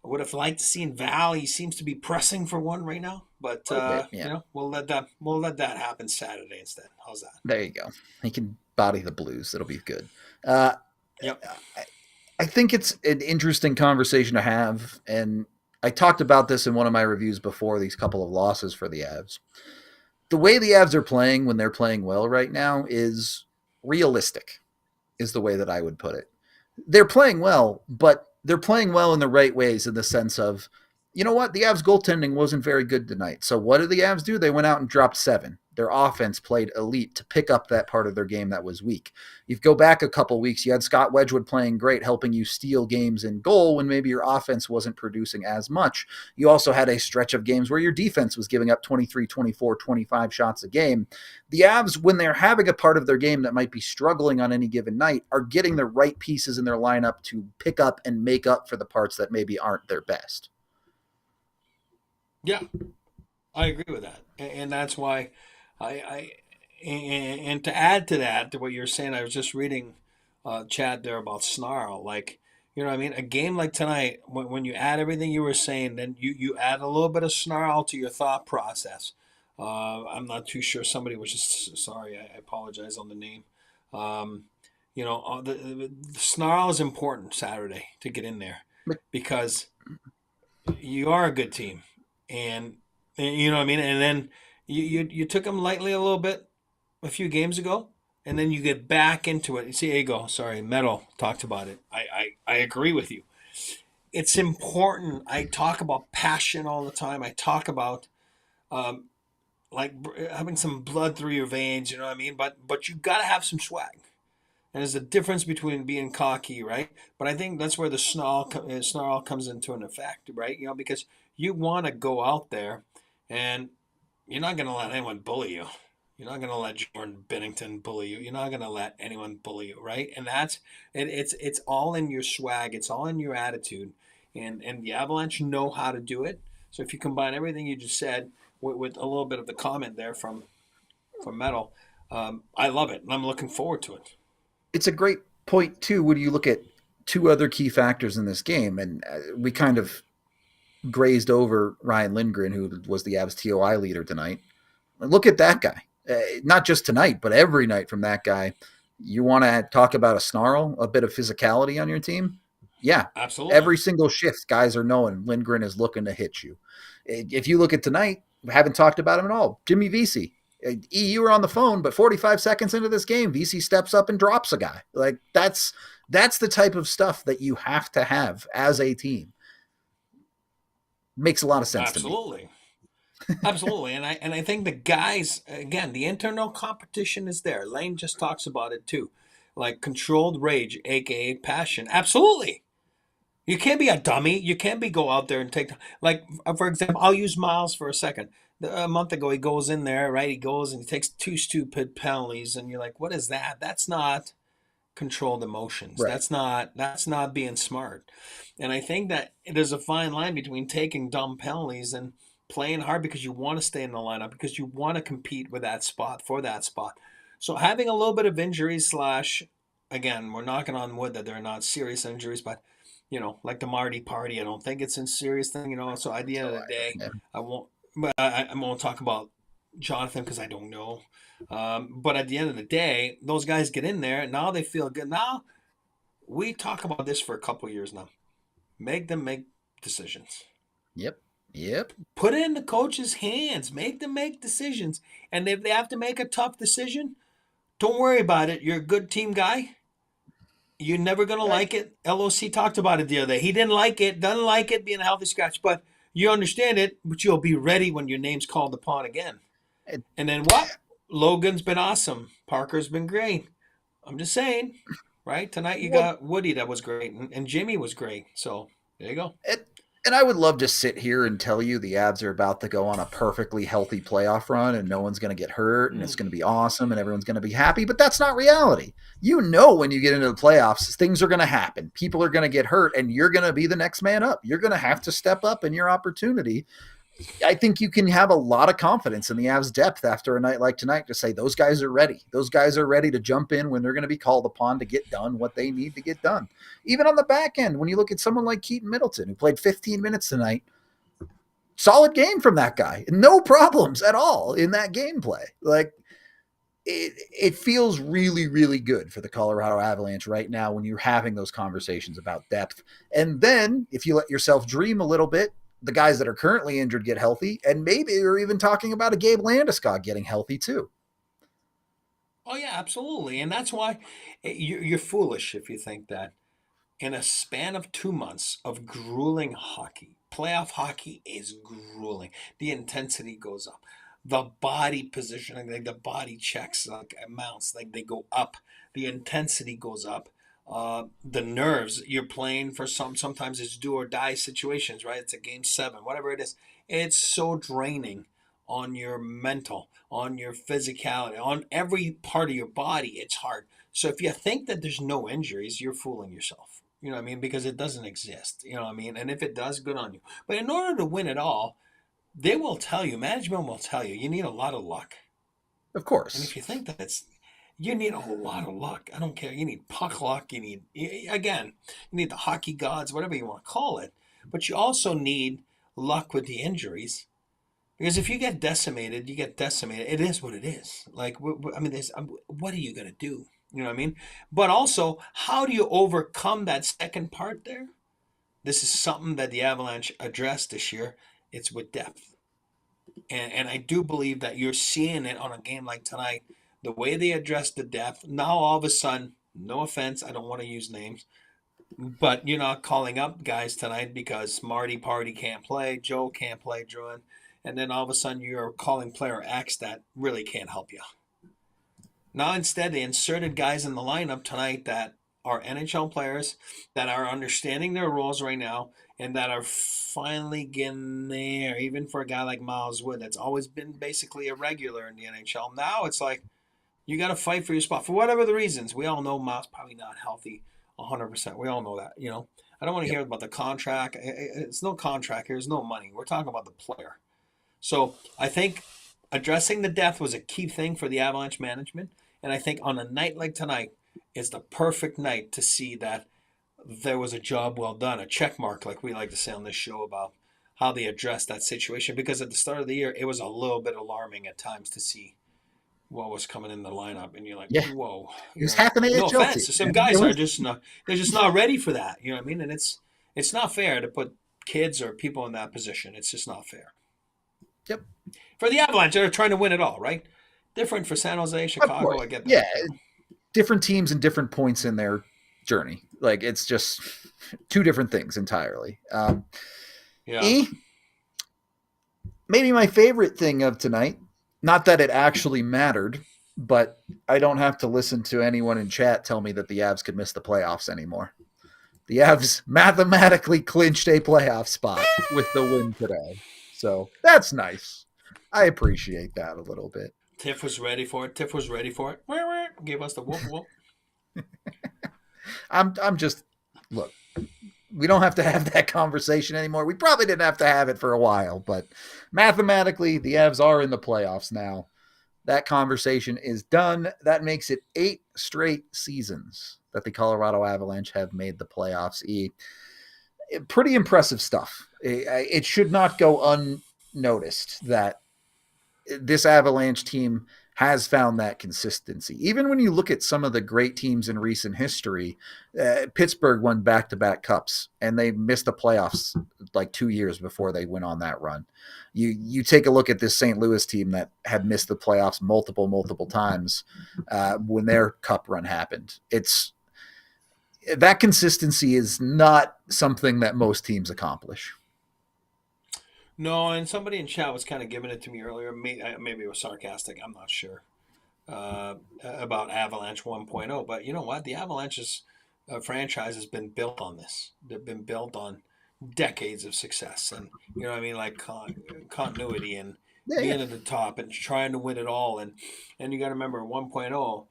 I would have liked to see Val. He seems to be pressing for one right now, but Okay, yeah. you know, we'll let that happen Saturday instead. How's that? There you go. He can body the Blues. It'll be good. Uh, Yep. I think it's an interesting conversation to have, and I talked about this in one of my reviews before these couple of losses for the Avs. The way the Avs are playing when they're playing well right now is realistic, is the way that I would put it. They're playing well, but they're playing well in the right ways in the sense of, you know what? The Avs goaltending wasn't very good tonight. So what did the Avs do? They went out and dropped 7. Their offense played elite to pick up that part of their game that was weak. You go back a couple weeks, you had Scott Wedgwood playing great, helping you steal games in goal when maybe your offense wasn't producing as much. You also had a stretch of games where your defense was giving up 23, 24, 25 shots a game. The Avs, when they're having a part of their game that might be struggling on any given night, are getting the right pieces in their lineup to pick up and make up for the parts that maybe aren't their best. Yeah, I agree with that, and that's why I and to add to that, to what you're saying, I was just reading Chad there about snarl. Like, you know what I mean? A game like tonight, when you add everything you were saying, then you add a little bit of snarl to your thought process. I'm not too sure. Somebody was just sorry. I apologize on the name. Um, you know, the snarl is important Saturday to get in there because you are a good team, and, you know what I mean. And then you took them lightly a little bit a few games ago, and then you get back into it. You see, Ego, sorry, Metal talked about it. I agree with you. It's important. I talk about passion all the time. I talk about um, like having some blood through your veins. You know what I mean? But you got to have some swag. And there's a difference between being cocky, right? But I think that's where the snarl comes into an effect, right? You know, because you want to go out there, and you're not going to let anyone bully you. You're not going to let Jordan Bennington bully you. You're not going to let anyone bully you, right? And it's all in your swag. It's all in your attitude, and the Avalanche know how to do it. So if you combine everything you just said with a little bit of the comment there from Metal, I love it, and I'm looking forward to it. It's a great point, too, when you look at two other key factors in this game. And we kind of grazed over Ryan Lindgren, who was the Avs TOI leader tonight. Look at that guy. Not just tonight, but every night from that guy. You want to talk about a snarl, a bit of physicality on your team? Yeah. Absolutely. Every single shift, guys are knowing Lindgren is looking to hit you. If you look at tonight, we haven't talked about him at all. Jimmy Vesey. You were on the phone, but 45 seconds into this game, VC steps up and drops a guy. Like that's the type of stuff that you have to have as a team. Makes a lot of sense to me. Absolutely. Absolutely. And I think the guys, again, the internal competition is there. Lane just talks about it too. Like controlled rage, aka passion. Absolutely. You can't be a dummy. You can't be go out there and take, like, for example, I'll use Miles for a second. A month ago, he goes in there, right? He goes and he takes 2 stupid penalties, and you're like, what is that? That's not controlled emotions. Right. That's not being smart. And I think that there's a fine line between taking dumb penalties and playing hard because you want to stay in the lineup, because you want to compete with that spot for that spot. So having a little bit of injuries slash, again, we're knocking on wood that they're not serious injuries, but like the Marty party, I don't think it's a serious thing. So at the end of the day, Yeah. I won't. But I won't talk about Jonathan because I don't know. But at the end of the day, those guys get in there and now they feel good. Now we talk about this for a couple years now. Make them make decisions. Yep. Yep. Put it in the coach's hands. Make them make decisions. And if they have to make a tough decision, don't worry about it. You're a good team guy. You're never going to I, like it. LOC talked about it the other day. He didn't like it, doesn't like it being a healthy scratch, but you understand it, but you'll be ready when your name's called upon again. it, And then what? Logan's been awesome. Parker's been great. I'm just saying, right? Tonight you well, got Woody that was great, and Jimmy was great. So there you go. it, and I would love to sit here and tell you the Avs are about to go on a perfectly healthy playoff run and no one's going to get hurt and it's Mm. going to be awesome and everyone's going to be happy, but that's not reality. You know, when you get into the playoffs, things are going to happen. People are going to get hurt and you're going to be the next man up. You're going to have to step up in your opportunity. I think you can have a lot of confidence in the Avs' depth after a night like tonight to say those guys are ready. Those guys are ready to jump in when they're going to be called upon to get done what they need to get done. Even on the back end, when you look at someone like Keaton Middleton, who played 15 minutes tonight, solid game from that guy. No problems at all in that gameplay. Like, it feels really, really good for the Colorado Avalanche right now when you're having those conversations about depth. And then if you let yourself dream a little bit, the guys that are currently injured get healthy, and maybe you're even talking about a Gabe Landeskog getting healthy too. Oh yeah, absolutely, and that's why you're foolish if you think that in a span of 2 months of grueling hockey, playoff hockey is grueling. The intensity goes up. The body positioning, like the body checks, like amounts, like they go up. The intensity goes up. The nerves, you're playing for sometimes it's do or die situations, right? It's a game seven, whatever it is. It's so draining on your mental, on your physicality, on every part of your body. It's hard. So if you think that there's no injuries, you're fooling yourself. You know what I mean? Because it doesn't exist. You know what I mean? And if it does, good on you. But in order to win it all, they will tell you, management will tell you, you need a lot of luck. Of And if course. you think that it's, you need a whole lot of luck. I don't care. You need puck luck. You need, again, you need the hockey gods, whatever you want to call it. But you also need luck with the injuries. Because if you get decimated, you get decimated. It is what it is. Like, I mean, what are you going to do? You know what I mean? But also, how do you overcome that second part there? This is something that the Avalanche addressed this year. It's with depth. And I do believe that you're seeing it on a game like tonight. The way they address the depth. Now, all of a sudden, no offense, I don't want to use names, but you're not calling up guys tonight because Marty Party can't play, Joe can't play, Jordan. And then all of a sudden, you're calling player X that really can't help you. Now, instead, they inserted guys in the lineup tonight that are NHL players that are understanding their roles right now and that are finally getting there. Even for a guy like Miles Wood, that's always been basically a regular in the NHL. Now it's like you got to fight for your spot for whatever the reasons. We all know Miles probably not healthy 100%. We all know that. You know, I don't want to Yep. hear about the contract. It's no contract. There's no money. We're talking about the player. So I think addressing the depth was a key thing for the Avalanche management. And I think on a night like tonight, it's the perfect night to see that there was a job well done, a check mark, like we like to say on this show about how they addressed that situation. Because at the start of the year, it was a little bit alarming at times to see what was coming in the lineup, and you're like, Yeah. whoa, It you was know, half an no AHL offense, team. some It guys are was, just not, they're just not ready for that. You know what I mean? And it's not fair to put kids or people in that position. It's just not fair. yep. For the Avalanche, they're trying to win it all, right? Different for San Jose, Of Chicago. course. I get Yeah. that. You know? Different teams and different points in their journey. Like, it's just two different things entirely. Yeah. E, maybe my favorite thing of tonight, not that it actually mattered, but I don't have to listen to anyone in chat tell me that the Avs could miss the playoffs anymore. The Avs mathematically clinched a playoff spot with the win today. So that's nice. I appreciate that a little bit. Tiff was ready for it. Tiff was ready for it. Gave us the whoop whoop. I'm just look, we don't have to have that conversation anymore. We probably didn't have to have it for a while, but mathematically the Avs are in the playoffs now. That conversation is done. That makes it 8 straight seasons that the Colorado Avalanche have made the playoffs. Pretty impressive stuff. It should not go unnoticed that this Avalanche team has found that consistency. Even when you look at some of the great teams in recent history, Pittsburgh won back-to-back cups, and they missed the playoffs like 2 years before they went on that run. You take a look at this St. Louis team that had missed the playoffs multiple times when their cup run happened. that consistency is not something that most teams accomplish. No, and somebody in chat was kind of giving it to me earlier. Maybe it was sarcastic. I'm not sure about Avalanche 1.0. But you know what? The Avalanche's franchise has been built on this. They've been built on decades of success, and you know what I mean, like continuity and Yeah, yeah. being at the top and trying to win it all. And you got to remember 1.0.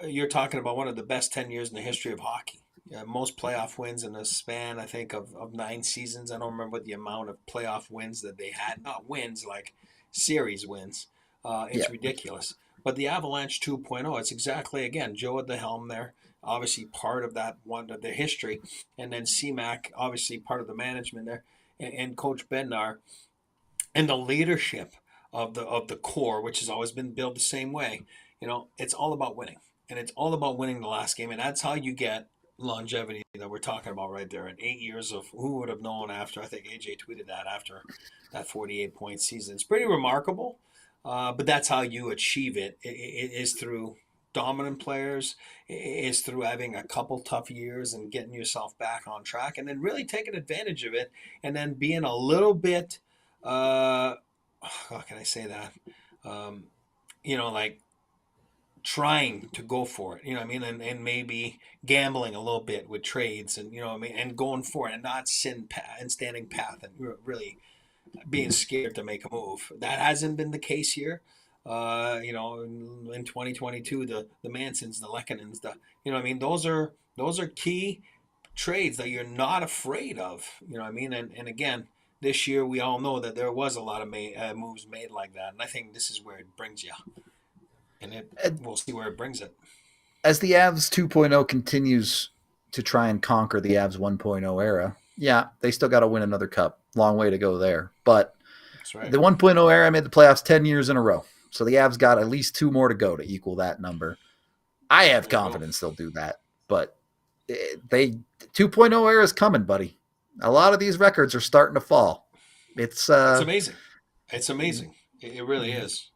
You're talking about one of the best 10 years in the history of hockey. Most playoff wins in a span, I think, of 9 seasons. I don't remember the amount of playoff wins that they had. Not wins, like series wins. Yeah. It's ridiculous. But the Avalanche 2.0, it's exactly, again, Joe at the helm there, obviously part of that one of the history. And then CMAC, obviously part of the management there. And Coach Bednar and the leadership of the core, which has always been built the same way. You know, it's all about winning, and it's all about winning the last game, and that's how you get longevity that we're talking about right there. And 8 years of who would have known after? I think AJ tweeted that after that 48-point season. It's pretty remarkable, but that's how you achieve it. It is through dominant players, is through having a couple tough years and getting yourself back on track, and then really taking advantage of it, and then being a little bit how can I say that? Um, like trying to go for it, you know what I mean? And maybe gambling a little bit with trades and, you know what I mean? And going for it and not standing path and really being scared to make a move. That hasn't been the case here. In 2022, the Mansons, the Lekkonens, you know what I mean? Those are key trades that you're not afraid of, you know what I mean? And again, this year we all know that there was a lot of moves made like that, and I think this is where it brings you, and we'll see where it brings it. As the Avs 2.0 continues to try and conquer the Avs 1.0 era, yeah, they still got to win another cup. Long way to go there. But That's right. the 1.0 era made the playoffs 10 years in a row. So the Avs got at least 2 more to go to equal that number. I have confidence they'll do that. But 2.0 era is coming, buddy. A lot of these records are starting to fall. It's amazing. It's amazing. It really is.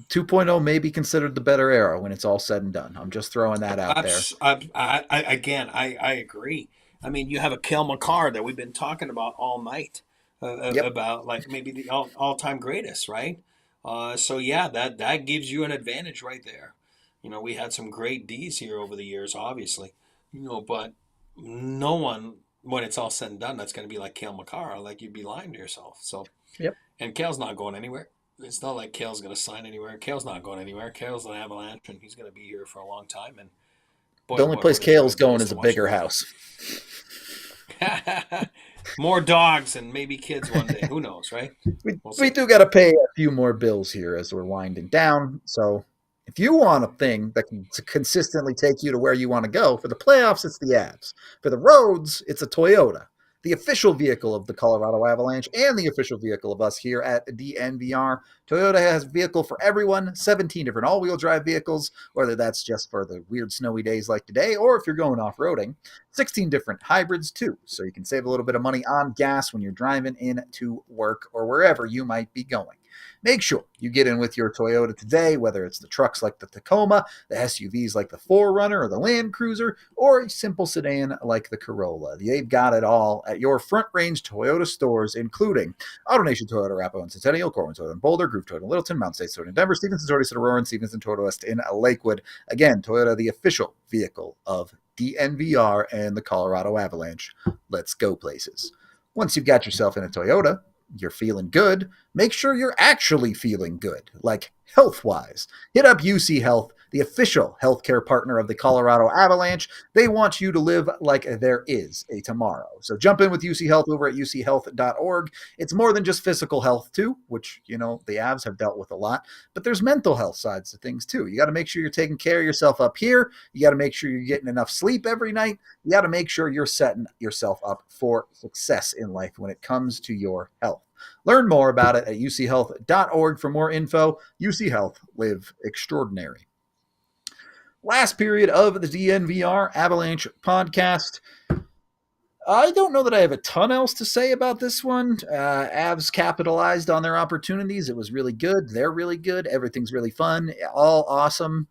2.0 may be considered the better era when it's all said and done. I'm just throwing that out there. I agree. I mean, you have a Cale Makar that we've been talking about all night about like maybe the all-time greatest, right? So yeah, that gives you an advantage right there. You know, we had some great Ds here over the years, obviously. You know, but no one, when it's all said and done, that's going to be like Cale Makar. Like you'd be lying to yourself. So, yep. And Cale's not going anywhere. It's not like Cale's going to sign anywhere. Cale's not going anywhere. Cale's an Avalanche, and he's going to be here for a long time. And the only place Cale's going is a bigger house. More dogs and maybe kids one day. Who knows, right? We do got to pay a few more bills here as we're winding down. So if you want a thing that can consistently take you to where you want to go, for the playoffs, it's the Avs. For the roads, it's a Toyota, the official vehicle of the Colorado Avalanche and the official vehicle of us here at DNVR. Toyota has a vehicle for everyone, 17 different all-wheel drive vehicles, whether that's just for the weird snowy days like today, or if you're going off-roading, 16 different hybrids too, so you can save a little bit of money on gas when you're driving in to work or wherever you might be going. Make sure you get in with your Toyota today, whether it's the trucks like the Tacoma, the SUVs like the 4Runner or the Land Cruiser, or a simple sedan like the Corolla. They've got it all at your Front Range Toyota stores, including AutoNation Toyota, Arapahoe and Centennial, Corwin Toyota and Boulder, Groove Toyota in Littleton, Mount State Toyota in Denver, Stevenson Toyota in Aurora, and Stevenson Toyota West in Lakewood. Again, Toyota, the official vehicle of DNVR and the Colorado Avalanche. Let's go places. Once you've got yourself in a Toyota, you're feeling good, make sure you're actually feeling good, like health-wise. Hit up UC Health, the official healthcare partner of the Colorado Avalanche. They want you to live like there is a tomorrow. So jump in with UC Health over at uchealth.org. It's more than just physical health too, which, the Avs have dealt with a lot, but there's mental health sides to things too. You got to make sure you're taking care of yourself up here. You got to make sure you're getting enough sleep every night. You got to make sure you're setting yourself up for success in life when it comes to your health. Learn more about it at uchealth.org for more info. UC Health, live extraordinary. Last period of the DNVR Avalanche podcast. I don't know that I have a ton else to say about this one. Avs capitalized on their opportunities. It was really good. They're really good. Everything's really fun. All awesome.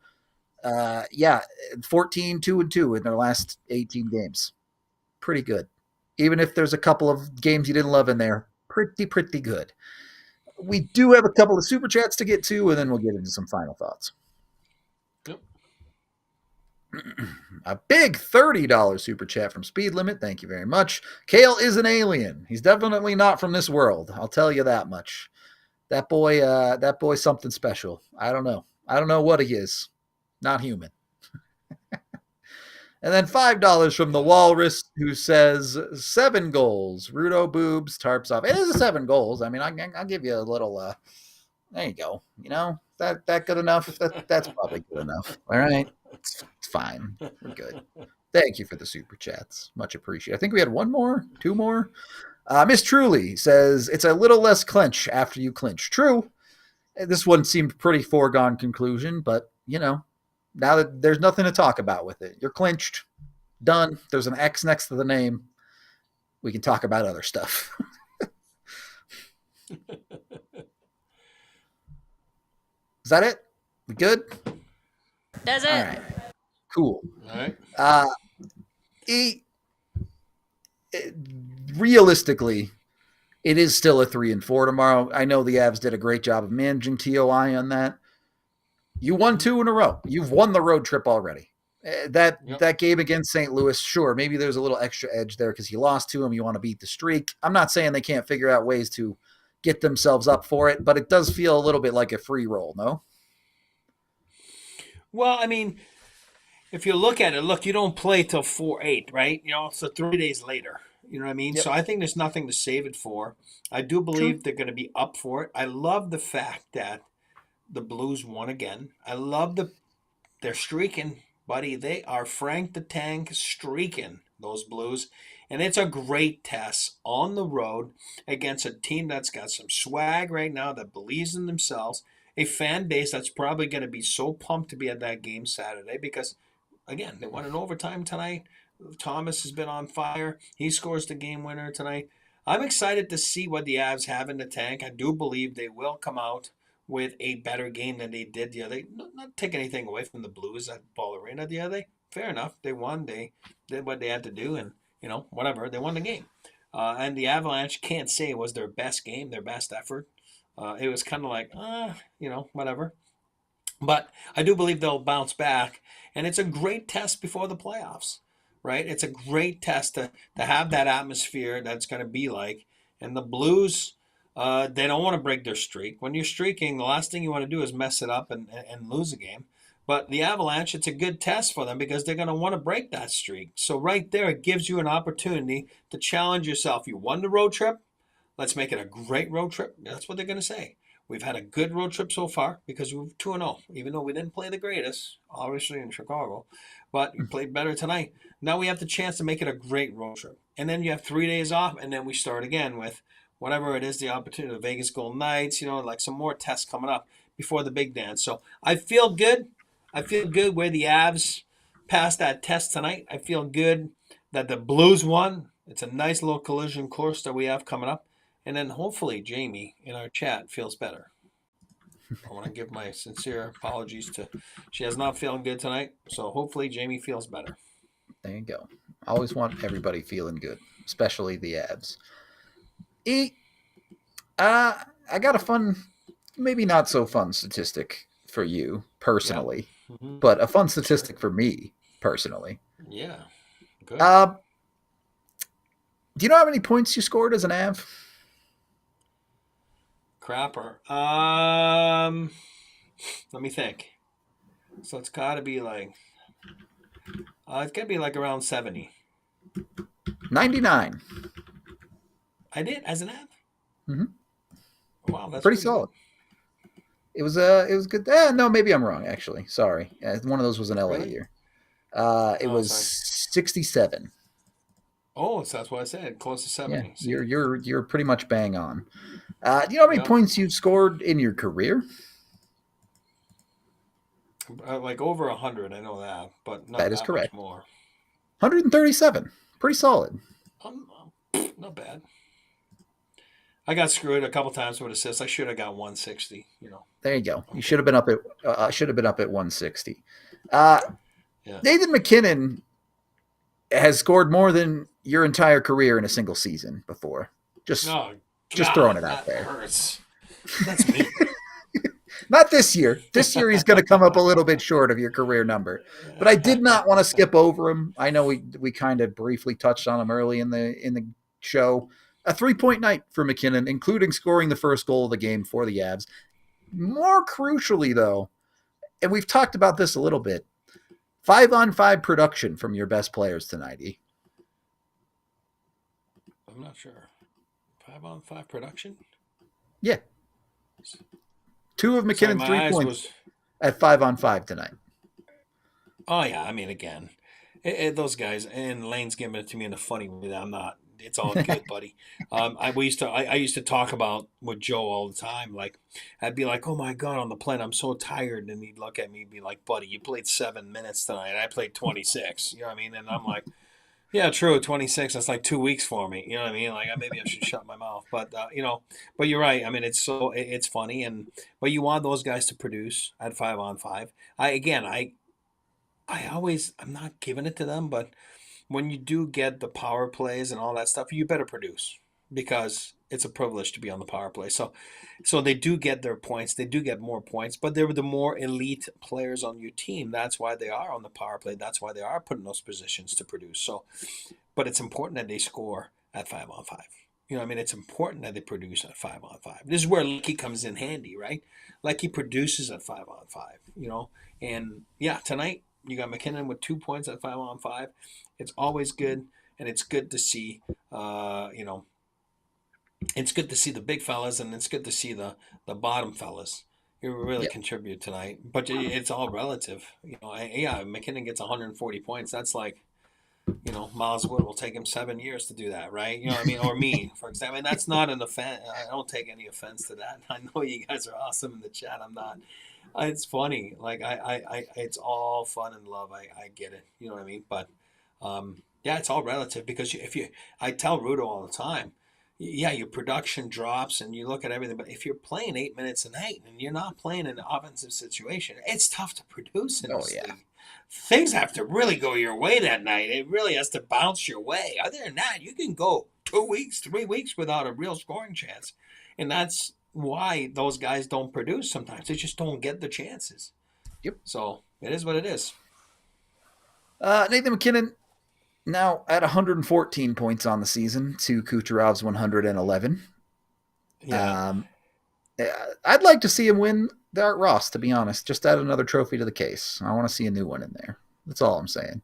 Yeah, 14, 2-2 in their last 18 games. Pretty good. Even if there's a couple of games you didn't love in there, pretty good. We do have a couple of super chats to get to, and then we'll get into some final thoughts. Yep. A big $30 super chat from Speed Limit. Thank you very much. Cale is an alien. He's definitely not from this world. I'll tell you that much. That boy's something special. I don't know what he is. Not human. And then $5 from the Walrus, who says 7 goals. Rudo boobs, tarps off. It is a 7 goals. I mean, I'll give you a little. There you go. You know that good enough. That's probably good enough. All right, it's fine. We're good. Thank you for the super chats. Much appreciated. I think we had 1 more, 2 more. Miss Truly says it's a little less clinch after you clinch. True. This one seemed pretty foregone conclusion, but now that there's nothing to talk about with it, you're clinched, done. There's an X next to the name. We can talk about other stuff. Is that it? We good? That's it. All right. Cool. All right. Realistically, it is still a 3-4 tomorrow. I know the Avs did a great job of managing TOI on that. You won 2 in a row. You've won the road trip already. That game against St. Louis, sure, maybe there's a little extra edge there because you lost to them. You want to beat the streak. I'm not saying they can't figure out ways to get themselves up for it, but it does feel a little bit like a free roll, no? Well, I mean, if you look at it, you don't play till 4/8, right? So 3 days later. You know what I mean? Yep. So I think there's nothing to save it for. I do believe they're going to be up for it. I love the fact that the Blues won again. I love they're streaking, buddy. They are Frank the Tank streaking, those Blues. And it's a great test on the road against a team that's got some swag right now, that believes in themselves, a fan base that's probably going to be so pumped to be at that game Saturday because, again, they won in overtime tonight. Thomas has been on fire. He scores the game winner tonight. I'm excited to see what the Avs have in the tank. I do believe they will come out with a better game than they did the other. Not take anything away from the Blues at Ball Arena the other day. Fair enough. They won. They did what they had to do, and whatever. They won the game. And the Avalanche can't say it was their best game, their best effort. It was kind of like, whatever. But I do believe they'll bounce back, and it's a great test before the playoffs, right? It's a great test to have that atmosphere that's going to be like. And the Blues, they don't want to break their streak. When you're streaking, the last thing you want to do is mess it up and lose a game. But the Avalanche, it's a good test for them because they're going to want to break that streak. So right there, it gives you an opportunity to challenge yourself. You won the road trip. Let's make it a great road trip. That's what they're going to say. We've had a good road trip so far because we're 2-0, even though we didn't play the greatest, obviously, in Chicago. But we played better tonight. Now we have the chance to make it a great road trip. And then you have 3 days off, and then we start again with whatever it is, the opportunity, the Vegas Golden Knights, like some more tests coming up before the big dance. So I feel good. I feel good where the Avs passed that test tonight. I feel good that the Blues won. It's a nice little collision course that we have coming up. And then hopefully Jamie in our chat feels better. I want to give my sincere apologies to. She has not feeling good tonight, so hopefully Jamie feels better. There you go. I always want everybody feeling good, especially the Avs. I got a fun, maybe not so fun statistic for you personally, but a fun statistic for me personally. Yeah, good. Do you know how many points you scored as an Av? Crapper. Let me think. So it's got to be like, around 70. 99. I did as an Av. Mm-hmm. Wow, that's pretty solid. Good. It was good. No, maybe I'm wrong. Actually, sorry. One of those was an LA year. It was 67. Oh, so that's what I said. Close to 70. Yeah, you're pretty much bang on. Do you know how many points you've scored in your career? Like over 100, I know that, but not that is correct. Much more. 137. Pretty solid. Not bad. I got screwed a couple times with assists. I should have got 160. There you go. Okay. You should have been up at 160. Yeah. Nathan Mackinnon has scored more than your entire career in a single season before. Just throwing it out there. Hurts. That's me. Not this year. This year he's going to come up a little bit short of your career number. But I did not want to skip over him. I know we kind of briefly touched on him early in the show. A 3-point night for Mackinnon, including scoring the first goal of the game for the Avs. More crucially, though, and we've talked about this a little bit, 5-on-5 production from your best players tonight, E. I'm not sure. 5-on-5 production? Yeah. 2 of McKinnon's 3 points at 5-on-5 tonight. Oh, yeah. I mean, again, those guys, and Lane's giving it to me in a funny way. I'm not. It's all good, buddy. I used to talk about with Joe all the time. Like, I'd be like, "Oh my God, on the plane, I'm so tired," and he'd look at me and be like, "Buddy, you played 7 minutes tonight. I played 26." You know what I mean? And I'm like, "Yeah, true, 26. That's like 2 weeks for me." You know what I mean? Like, maybe I should shut my mouth. But but you're right. I mean, it's funny, but you want those guys to produce at 5-on-5. I'm not giving it to them, but when you do get the power plays and all that stuff, you better produce because it's a privilege to be on the power play. So they do get their points. They do get more points, but they're the more elite players on your team. That's why they are on the power play. That's why they are put in those positions to produce. So, but it's important that they score at 5-on-5. You know what I mean? It's important that they produce at 5-on-5. This is where Lucky comes in handy, right? Like he produces at 5-on-5, And yeah, tonight, you got McKinnon with 2 points at 5-on-5. It's always good, and it's good to see, it's good to see the big fellas, and it's good to see the bottom fellas. You really contribute tonight, but it's all relative. McKinnon gets 140 points. That's like, Miles Wood will take him 7 years to do that, right? You know what I mean? Or me, for example. I mean, that's not an offense. I don't take any offense to that. I know you guys are awesome in the chat. I'm not. It's funny. Like it's all fun and love. I get it. You know what I mean? But it's all relative because I tell Rudo all the time, your production drops and you look at everything. But if you're playing 8 minutes a night and you're not playing in an offensive situation, it's tough to produce in this league. Things have to really go your way that night. It really has to bounce your way. Other than that, you can go 2 weeks, 3 weeks without a real scoring chance, and that's why those guys don't produce sometimes. They just don't get the chances. Yep. So it is what it is. Nathan Mackinnon now at 114 points on the season to Kucherov's 111. Yeah. I'd like to see him win the Art Ross, to be honest. Just add another trophy to the case. I want to see a new one in there. That's all I'm saying.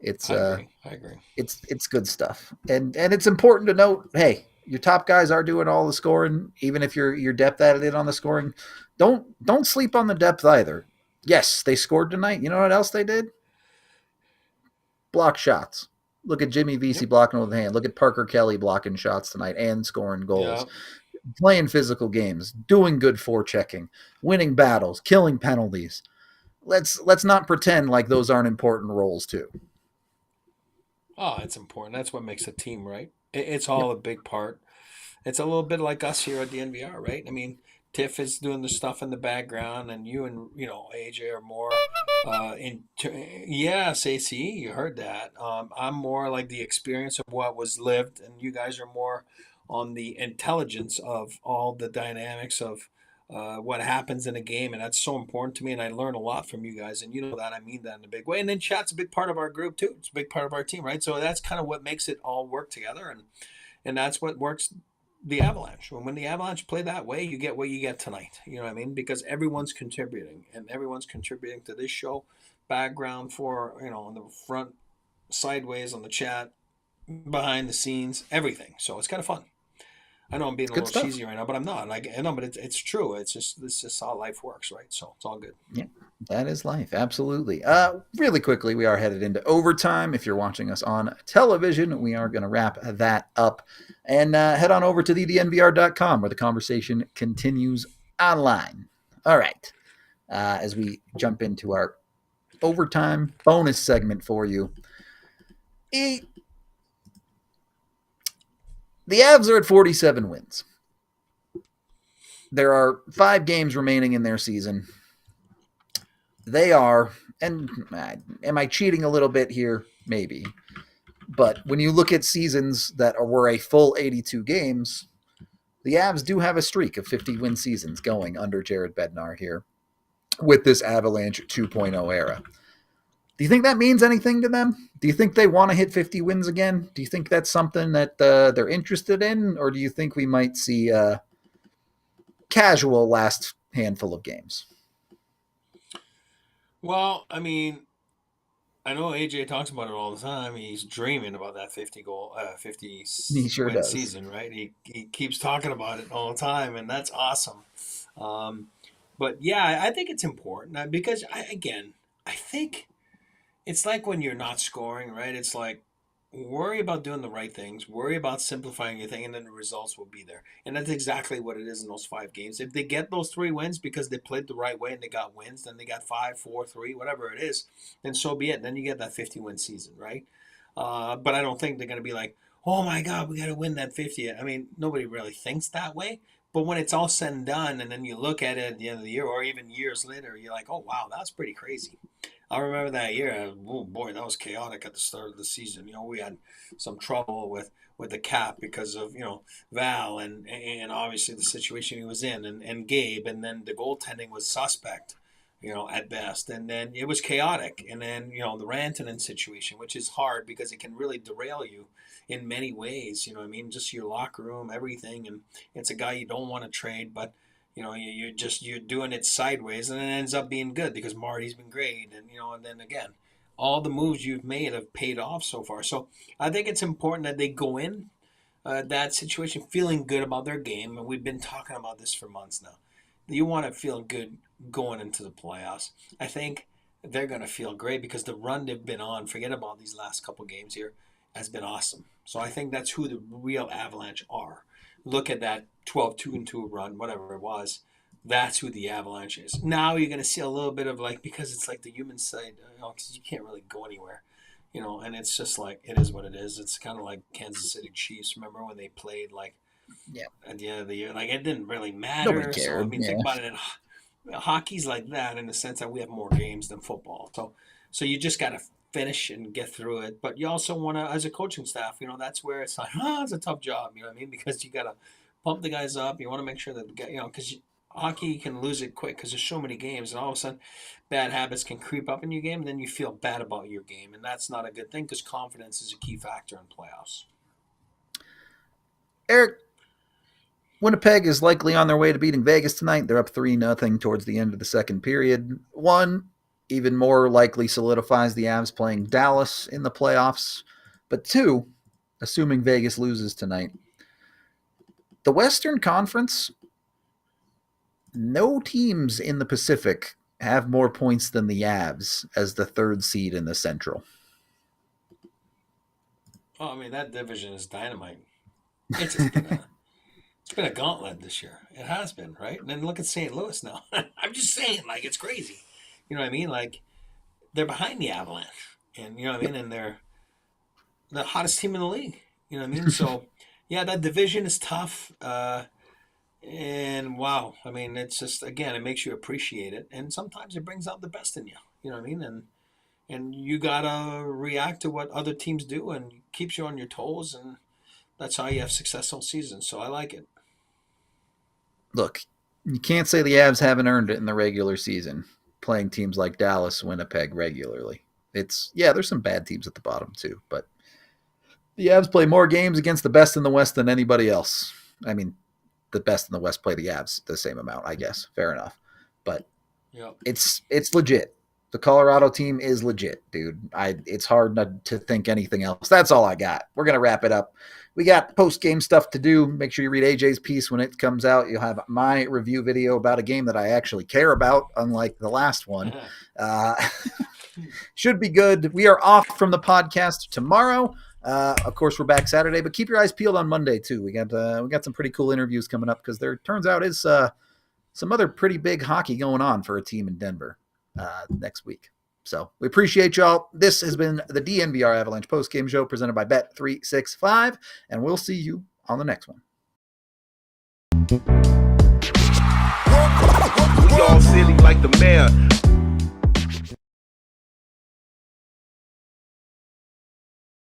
I agree. It's good stuff. And it's important to note, hey, your top guys are doing all the scoring, even if your depth added in on the scoring. Don't sleep on the depth either. Yes, they scored tonight. You know what else they did? Block shots. Look at Jimmy Vesey blocking with the hand. Look at Parker Kelly blocking shots tonight and scoring goals. Yep. Playing physical games, doing good forechecking, winning battles, killing penalties. Let's not pretend like those aren't important roles too. Oh, it's important. That's what makes a team, right? It's all a big part. It's a little bit like us here at DNVR, right? I mean, Tiff is doing the stuff in the background, and you and AJ are more. Yes, AC, you heard that. I'm more like the experience of what was lived, and you guys are more on the intelligence of all the dynamics of what happens in a game, and that's so important to me. And I learn a lot from you guys, and that I mean that in a big way. And then chat's a big part of our group too. It's a big part of our team, right? So that's kind of what makes it all work together, and that's what works the Avalanche. When the Avalanche play that way, you get what you get tonight. You know what I mean? Because everyone's contributing, and everyone's contributing to this show. Background for on the front, sideways on the chat, behind the scenes, everything. So it's kind of fun. I know I'm being a little cheesy right now, but I'm not. I know, but it's true. It's just how life works, right? So it's all good. Yeah, that is life. Absolutely. Really quickly, we are headed into overtime. If you're watching us on television, we are going to wrap that up and head on over to the DNVR.com where the conversation continues online. All right. As we jump into our overtime bonus segment for you. The Avs are at 47 wins. There are 5 games remaining in their season. They are, and am I cheating a little bit here? Maybe. But when you look at seasons that were a full 82 games, the Avs do have a streak of 50-win seasons going under Jared Bednar here with this Avalanche 2.0 era. Do you think that means anything to them? Do you think they want to hit 50 wins again? Do you think that's something that they're interested in? Or do you think we might see a casual last handful of games? Well, I mean, I know AJ talks about it all the time. He's dreaming about that 50 He sure win does. season, right? He keeps talking about it all the time, and that's awesome. But yeah, I think it's important because I think it's like when you're not scoring, right? It's like worry about doing the right things, worry about simplifying your thing, and then the results will be there. And that's exactly what it is in those 5 games. If they get those 3 wins because they played the right way and they got wins, then they got 5, 4, 3, whatever it is, then so be it. Then you get that 50-win season, right? But I don't think they're going to be like, oh my God, we got to win that 50. I mean, nobody really thinks that way. But when it's all said and done, and then you look at it at the end of the year or even years later, you're like, oh, wow, that's pretty crazy. I remember that year. Oh boy, that was chaotic at the start of the season. We had some trouble with the cap because of Val and obviously the situation he was in and Gabe, and then the goaltending was suspect, at best, and then it was chaotic, and then the Rantanen situation, which is hard because it can really derail you in many ways. You know what I mean? Just your locker room, everything, and it's a guy you don't want to trade, but you're doing it sideways, and it ends up being good because Marty's been great, and then again, all the moves you've made have paid off so far. So I think it's important that they go in that situation feeling good about their game, and we've been talking about this for months now. You want to feel good going into the playoffs. I think they're going to feel great because the run they've been on, forget about these last couple games here, has been awesome. So I think that's who the real Avalanche are. Look at that 12-2-2 run, whatever it was. That's who the Avalanche is. Now you're going to see a little bit of because it's like the human side, because you can't really go anywhere, and it's just like, it is what it is. It's kind of like Kansas City Chiefs. Remember when they played at the end of the year? It didn't really matter. Nobody cared. So, I mean, think about it. Hockey's like that in the sense that we have more games than football. So you just got to finish and get through it. But you also want to, as a coaching staff, that's where it's like, it's a tough job, you know what I mean? Because you got to pump the guys up. You want to make sure that the guy, because hockey can lose it quick because there's so many games, and all of a sudden bad habits can creep up in your game, and then you feel bad about your game, and that's not a good thing because confidence is a key factor in playoffs. Eric, Winnipeg is likely on their way to beating Vegas tonight. They're up 3-0 towards the end of the second period. 1, even more likely solidifies the Avs playing Dallas in the playoffs. But 2, assuming Vegas loses tonight, the Western Conference, no teams in the Pacific have more points than the Avs as the 3rd seed in the Central. Oh, I mean, that division is dynamite. It's been a gauntlet this year. It has been, right? And then look at St. Louis now. I'm just saying, it's crazy. You know what I mean? They're behind the Avalanche, and you know what I mean? And they're the hottest team in the league. You know what I mean? So, yeah, that division is tough. And wow, I mean, it's just, again, it makes you appreciate it, and sometimes it brings out the best in you. You know what I mean? And you gotta react to what other teams do, and keeps you on your toes, and that's how you have successful seasons. So I like it. Look, you can't say the Avs haven't earned it in the regular season, playing teams like Dallas, Winnipeg regularly. There's some bad teams at the bottom too, but the Avs play more games against the best in the West than anybody else. I mean, the best in the West play the Avs the same amount, I guess. Fair enough. But it's legit. The Colorado team is legit, dude. It's hard not to think anything else. That's all I got. We're going to wrap it up. We got post-game stuff to do. Make sure you read AJ's piece when it comes out. You'll have my review video about a game that I actually care about, unlike the last one. Should be good. We are off from the podcast tomorrow. Of course, we're back Saturday, but keep your eyes peeled on Monday too. We got some pretty cool interviews coming up because there turns out is some other pretty big hockey going on for a team in Denver next week. So we appreciate y'all. This has been the DNVR Avalanche postgame show presented by Bet365, and we'll see you on the next one. city like the mayor.